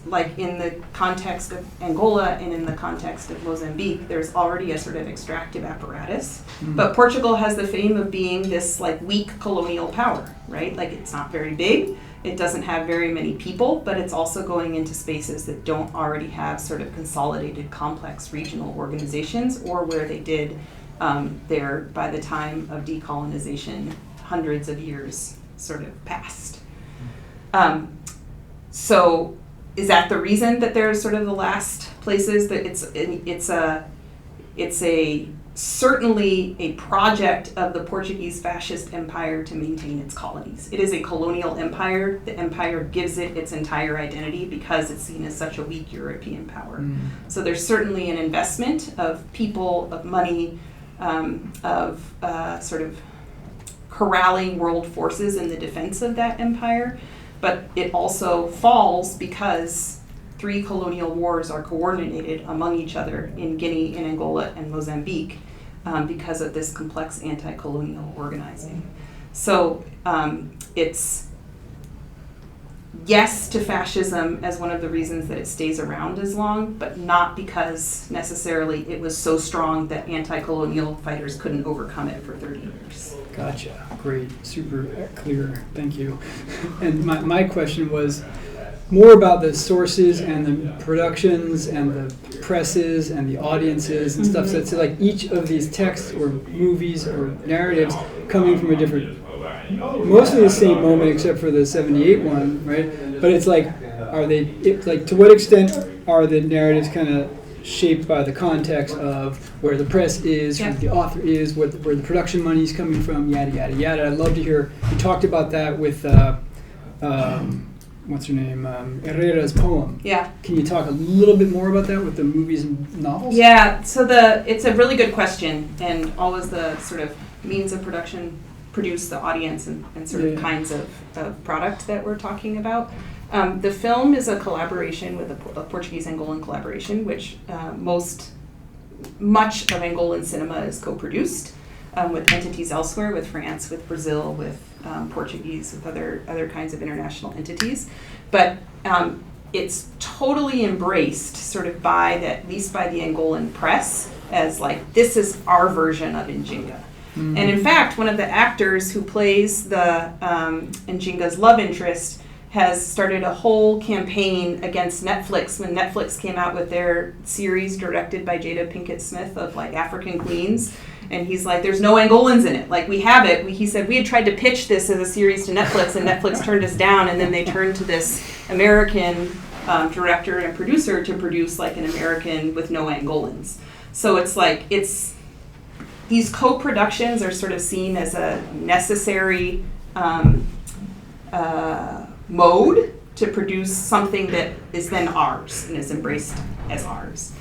S2: like in the context of Angola and in the context of Mozambique, there's already a sort of extractive apparatus. But Portugal has the fame of being this like weak colonial power, right? Like it's not very big, it doesn't have very many people, but it's also going into spaces that don't already have sort of consolidated complex regional organizations, or where they did there by the time of decolonization hundreds of years sort of past. So is that the reason that there's sort of the last places that it's certainly a project of the Portuguese fascist empire to maintain its colonies. It is a colonial empire. The empire gives it its entire identity because it's seen as such a weak European power. So there's certainly an investment of people, of money, of sort of corralling world forces in the defense of that empire. But it also falls because 3 colonial wars are coordinated among each other in Guinea, in Angola, and Mozambique because of this complex anti-colonial organizing. So it's yes to fascism as one of the reasons that it stays around as long, but not because necessarily it was so strong that anti-colonial fighters couldn't overcome it for 30 years.
S7: Gotcha. Great. Super clear. Thank you. And my question was more about the sources and the productions and the presses and the audiences and stuff. So it's like each of these texts or movies or narratives coming from a different, mostly the same moment except for the 78 one, right? But it's like, to what extent are the narratives kind of shaped by the context of where the press is, who the author is, where the production money is coming from, yada, yada, yada. I'd love to hear, you talked about that with, what's her name, Herrera's poem.
S2: Yeah.
S7: Can you talk a little bit more about that with the movies and novels?
S2: Yeah, so it's a really good question, and always the sort of means of production produce the audience and sort of kinds of product that we're talking about. The film is a collaboration with a Portuguese-Angolan collaboration, which much of Angolan cinema is co-produced with entities elsewhere, with France, with Brazil, with Portuguese, with other kinds of international entities. But it's totally embraced sort of at least by the Angolan press as like, this is our version of Njinga. And in fact, one of the actors who plays the Njinga's love interest has started a whole campaign against Netflix when Netflix came out with their series directed by Jada Pinkett Smith of like African Queens. And he's like, there's no Angolans in it. Like, we have it. He said, we had tried to pitch this as a series to Netflix, and Netflix turned us down, and then they turned to this American director and producer to produce like an American with no Angolans. So it's like, these co-productions are sort of seen as a necessary mode to produce something that is then ours and is embraced as ours.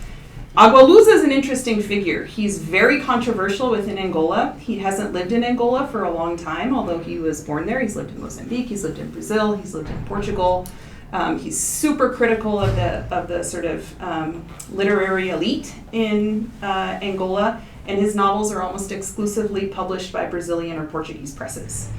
S2: Agualusa is an interesting figure. He's very controversial within Angola. He hasn't lived in Angola for a long time, although he was born there. He's lived in Mozambique, he's lived in Brazil, he's lived in Portugal. He's super critical of the sort of literary elite in Angola, and his novels are almost exclusively published by Brazilian or Portuguese presses,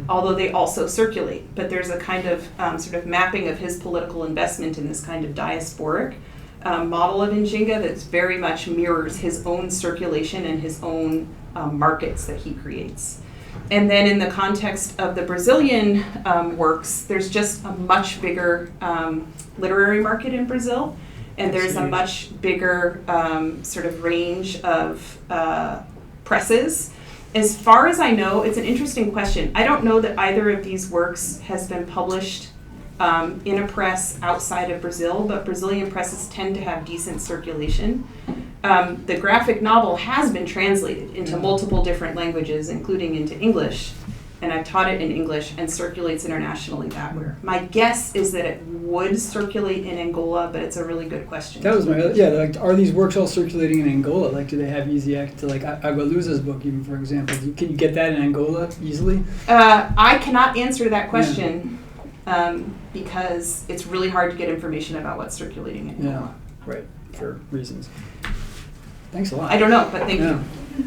S2: although they also circulate. But there's a kind of sort of mapping of his political investment in this kind of diasporic model of Njinga that very much mirrors his own circulation and his own markets that he creates. And then in the context of the Brazilian works, there's just a much bigger literary market in Brazil, and there's a much bigger sort of range of presses As far as I know, it's an interesting question. I don't know that either of these works has been published in a press outside of Brazil, but Brazilian presses tend to have decent circulation. The graphic novel has been translated into multiple different languages, including into English, and I've taught it in English and circulates internationally that way. My guess is that it would circulate in Angola, but it's a really good question.
S7: That was my like. Are these works all circulating in Angola? Like, do they have easy access to like Agualusa's book, even for example? Can you get that in Angola easily?
S2: I cannot answer that question because it's really hard to get information about what's circulating in Angola.
S7: Yeah, right, for reasons. Thanks a lot.
S2: I don't know, but thank you.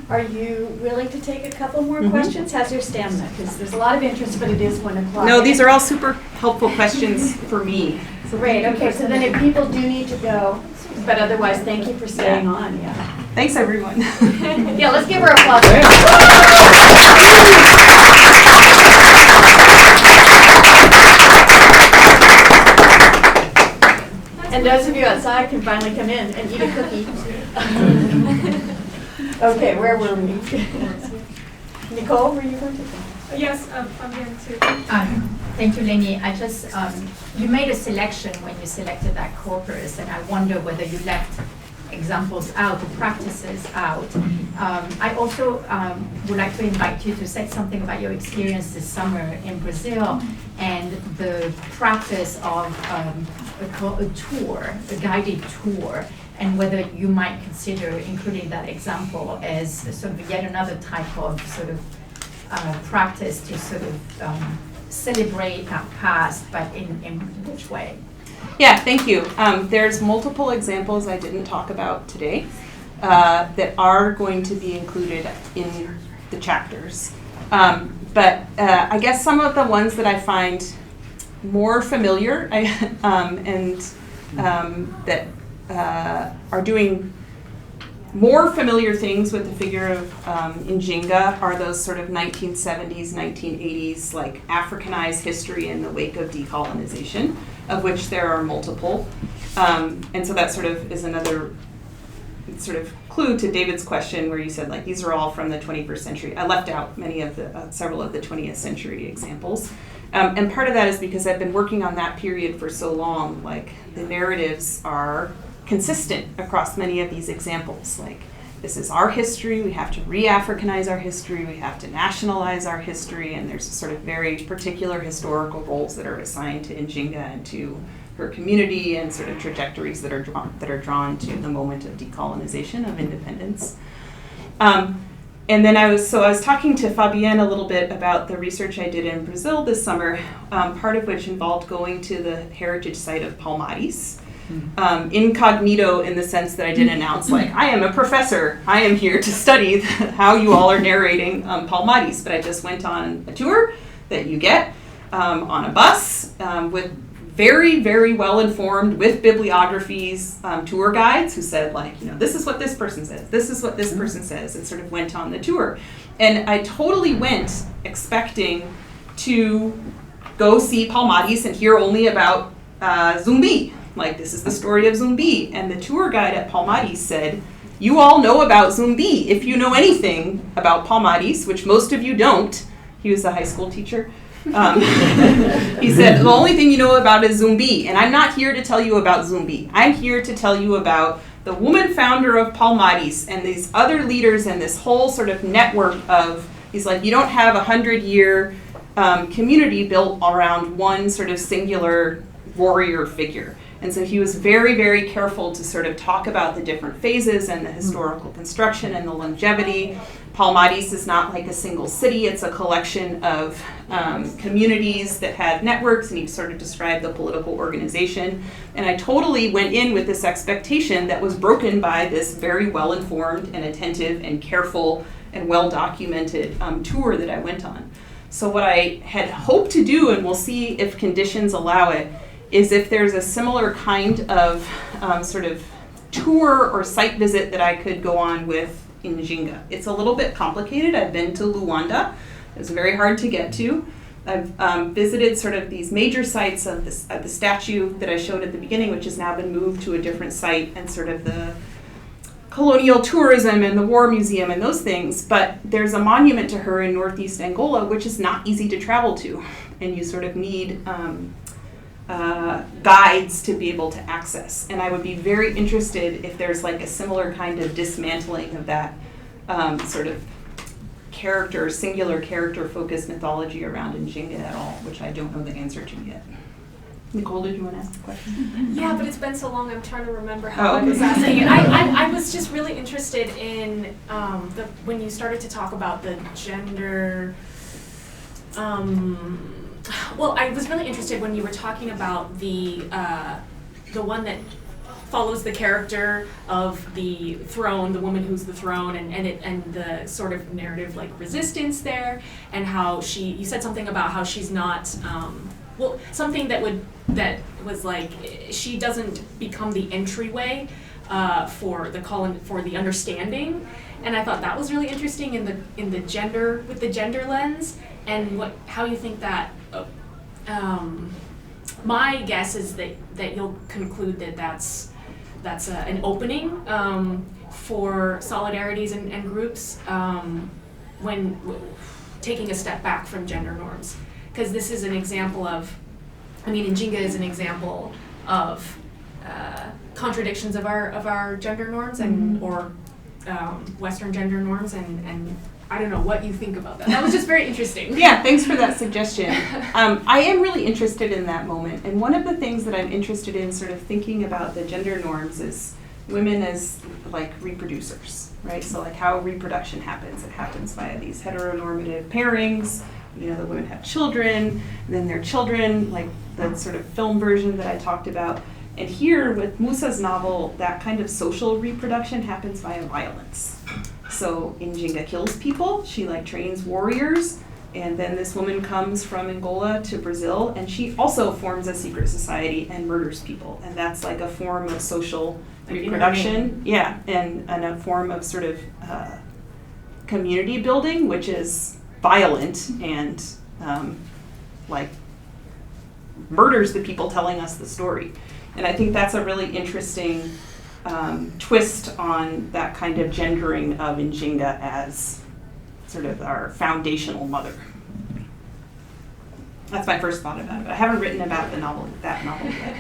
S1: Are you willing to take a couple more questions? How's your stamina? Because there's a lot of interest, but it is 1 o'clock.
S2: No, these are all super helpful questions for me.
S1: Great. Okay, so then if people do need to go, but otherwise, thank you for staying on. Yeah.
S2: Thanks, everyone.
S1: Yeah, let's give her applause. And those of you outside can finally come in and eat a cookie. Okay, where were we? Nicole, were you going to?
S8: Yes, I'm going to. Thank you, Lanie. I just, you made a selection when you selected that corpus, and I wonder whether you left examples out, the practices out. I also would like to invite you to say something about your experience this summer in Brazil and the practice of a tour, a guided tour, and whether you might consider including that example as sort of yet another type of sort of practice to sort of celebrate our past, but in which way?
S2: Yeah, thank you. There's multiple examples I didn't talk about today that are going to be included in the chapters. But I guess some of the ones that I find more familiar that are doing more familiar things with the figure of Njinga are those sort of 1970s, 1980s, like Africanized history in the wake of decolonization, of which there are multiple. And so that sort of is another sort of clue to David's question where you said, like, these are all from the 21st century. I left out many of the, several of the 20th century examples. And part of that is because I've been working on that period for so long, like the narratives are consistent across many of these examples. Like, this is our history, we have to re-Africanize our history, we have to nationalize our history, and there's sort of very particular historical roles that are assigned to Njinga and to her community and sort of trajectories that are drawn to the moment of decolonization, of independence. And then I was talking to Fabienne a little bit about the research I did in Brazil this summer, part of which involved going to the heritage site of Palmares, incognito in the sense that I didn't announce, like, I am a professor, I am here to study how you all are narrating Palmares, but I just went on a tour that you get on a bus with very, very well-informed, with bibliographies, tour guides who said, like, you know, this is what this person says, this is what this person says, and sort of went on the tour. And I totally went expecting to go see Palmares and hear only about Zumbi. Like, this is the story of Zumbi. And the tour guide at Palmares said, you all know about Zumbi. If you know anything about Palmares, which most of you don't, he was a high school teacher, he said, the only thing you know about is Zumbi. And I'm not here to tell you about Zumbi. I'm here to tell you about the woman founder of Palmares and these other leaders and this whole sort of network of, he's like, you don't have a 100-year community built around one sort of singular warrior figure. And so he was very, very careful to sort of talk about the different phases and the historical construction and the longevity. Palmares is not like a single city, it's a collection of communities that had networks, and he sort of described the political organization. And I totally went in with this expectation that was broken by this very well-informed and attentive and careful and well-documented tour that I went on. So what I had hoped to do, and we'll see if conditions allow it, is if there's a similar kind of sort of tour or site visit that I could go on with in Njinga. It's a little bit complicated. I've been to Luanda. It's very hard to get to. I've visited sort of these major sites of the statue that I showed at the beginning, which has now been moved to a different site, and sort of the colonial tourism and the War Museum and those things, but there's a monument to her in northeast Angola, which is not easy to travel to, and you sort of need guides to be able to access. And I would be very interested if there's like a similar kind of dismantling of that sort of singular character-focused mythology around Njinga at all, which I don't know the answer to yet. Nicole, did you want to ask a question?
S9: Yeah, but it's been so long, I'm trying to remember how
S2: Oh,
S9: I was
S2: okay.
S9: asking it. I was just really interested in when you started to talk about the gender. Well, I was really interested when you were talking about the one that follows the character of the throne, the woman who's the throne, and the sort of narrative like resistance there, and how you said something about how she's not. Something that was like she doesn't become the entryway for the understanding, and I thought that was really interesting in the gender with the gender lens, and how you think that. My guess is that you'll conclude that that's an opening for solidarities and groups when taking a step back from gender norms. Because this is an example of, Njinga is an example of contradictions of our gender norms or Western gender norms, and I don't know what you think about that. That was just very interesting.
S2: Yeah, thanks for that suggestion. I am really interested in that moment, and one of the things that I'm interested in sort of thinking about the gender norms is women as like reproducers, right? So like how reproduction happens. It happens via these heteronormative pairings. The women have children, and then their children, like the sort of film version that I talked about. And here with Musa's novel, that kind of social reproduction happens via violence. So Njinga kills people, she like trains warriors, and then this woman comes from Angola to Brazil, and she also forms a secret society and murders people. And that's like a form of social reproduction. Yeah, and a form of sort of community building, which is violent and like murders the people telling us the story. And I think that's a really interesting twist on that kind of gendering of Njinga as sort of our foundational mother. That's my first thought about it. I haven't written about that novel yet.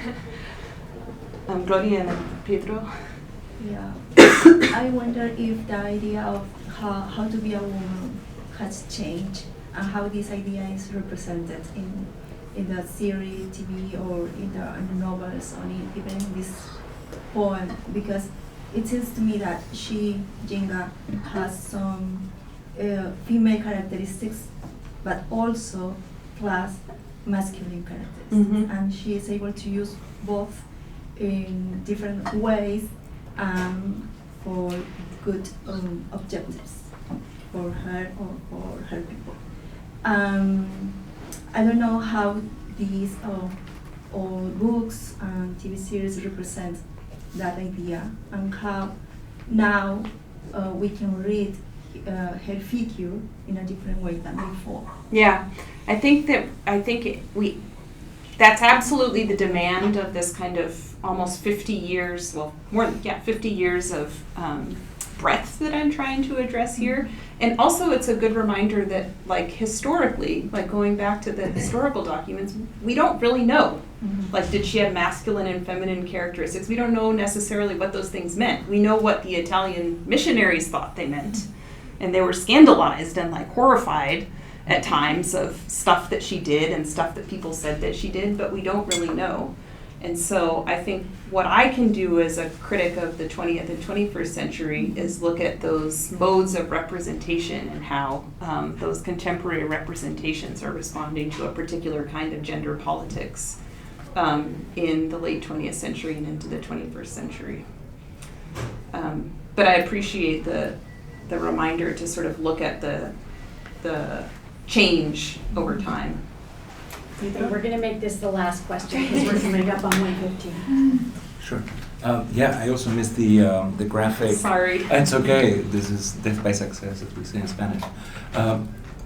S2: Gloria and Pedro?
S10: Yeah. I wonder if the idea of how to be a woman has changed, and how this idea is represented in the series, TV, or in the novels, or even in this poem, because it seems to me that Njinga, has some female characteristics, but also plus masculine characteristics, and she is able to use both in different ways for good objectives for her or for her people. I don't know how these old books and TV series represent that idea, and how now we can read her figure in a different way than before.
S2: Yeah, I think that's absolutely the demand of this kind of almost 50 years, 50 years of breadth that I'm trying to address here. And also it's a good reminder that like historically, like going back to the historical documents, we don't really know. Like, did she have masculine and feminine characteristics? We don't know necessarily what those things meant. We know what the Italian missionaries thought they meant. And they were scandalized and like horrified at times of stuff that she did and stuff that people said that she did, but we don't really know. And so I think what I can do as a critic of the 20th and 21st century is look at those modes of representation and how those contemporary representations are responding to a particular kind of gender politics in the late 20th century and into the 21st century. But I appreciate the reminder to sort of look at the change over time.
S1: We're going to make this the last question because we're coming up on 1:15.
S11: Sure. I also missed the graphic.
S2: Sorry.
S11: It's okay. This is death by success, as we say in Spanish.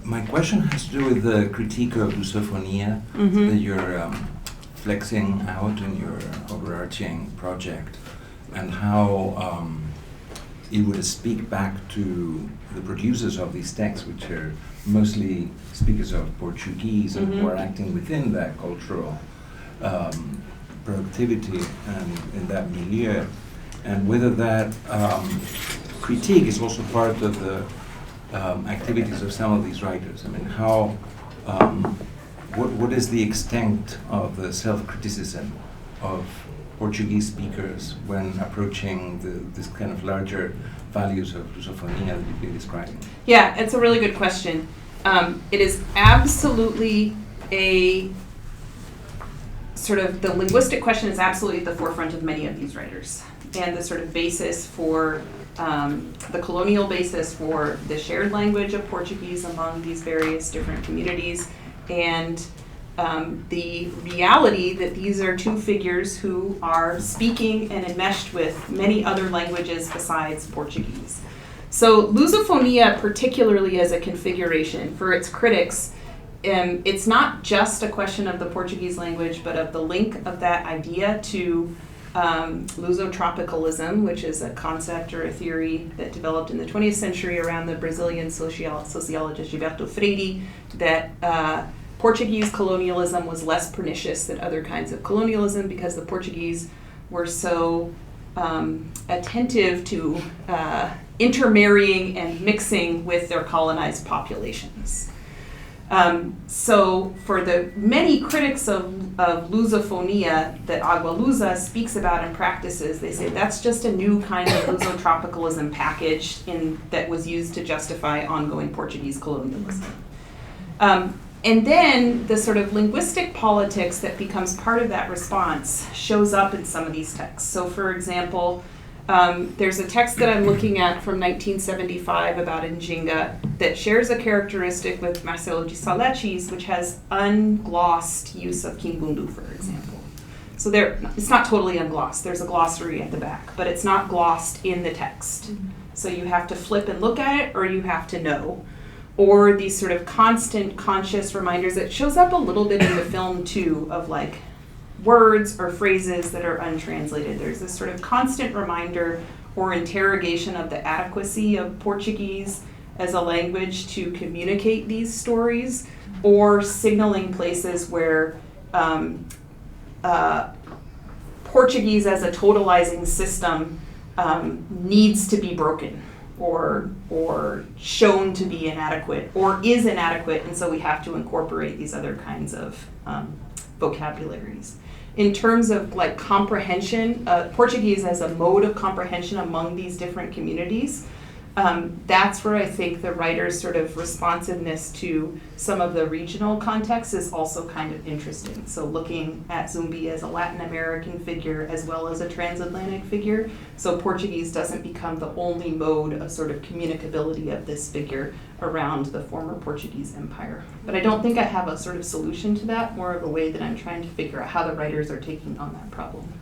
S11: My question has to do with the critique of Lusophonia that you're flexing out in your overarching project, and how it would speak back to the producers of these texts, which are mostly speakers of Portuguese and who are acting within that cultural productivity and in that milieu, and whether that critique is also part of the activities of some of these writers. I mean, how, what is the extent of the self-criticism of Portuguese speakers when approaching this kind of larger values of Lusophonia that you've been describing?
S2: Yeah, it's a really good question. It is absolutely a sort of, the linguistic question is absolutely at the forefront of many of these writers, and the sort of basis for the colonial basis for the shared language of Portuguese among these various different communities, and the reality that these are two figures who are speaking and enmeshed with many other languages besides Portuguese. So Lusophonia, particularly as a configuration for its critics, it's not just a question of the Portuguese language, but of the link of that idea to Lusotropicalism, which is a concept or a theory that developed in the 20th century around the Brazilian sociologist Gilberto Freire, that Portuguese colonialism was less pernicious than other kinds of colonialism because the Portuguese were so attentive to intermarrying and mixing with their colonized populations. So for the many critics of Lusophonia that Agualusa speaks about and practices, they say that's just a new kind of Lusotropicalism packaged that was used to justify ongoing Portuguese colonialism. And then the sort of linguistic politics that becomes part of that response shows up in some of these texts. So for example, there's a text that I'm looking at from 1975 about Njinga that shares a characteristic with Marcelo de Saletes, which has unglossed use of Kimbundu, for example. So it's not totally unglossed. There's a glossary at the back, but it's not glossed in the text. So you have to flip and look at it, or you have to know. Or these sort of constant conscious reminders. It shows up a little bit in the film too, of like words or phrases that are untranslated. There's this sort of constant reminder or interrogation of the adequacy of Portuguese as a language to communicate these stories, or signaling places where Portuguese as a totalizing system needs to be broken, or shown to be inadequate, or is inadequate, and so we have to incorporate these other kinds of vocabularies. In terms of like comprehension, Portuguese as a mode of comprehension among these different communities, that's where I think the writer's sort of responsiveness to some of the regional contexts is also kind of interesting. So looking at Zumbi as a Latin American figure as well as a transatlantic figure, so Portuguese doesn't become the only mode of sort of communicability of this figure around the former Portuguese empire. But I don't think I have a sort of solution to that, more of a way that I'm trying to figure out how the writers are taking on that problem.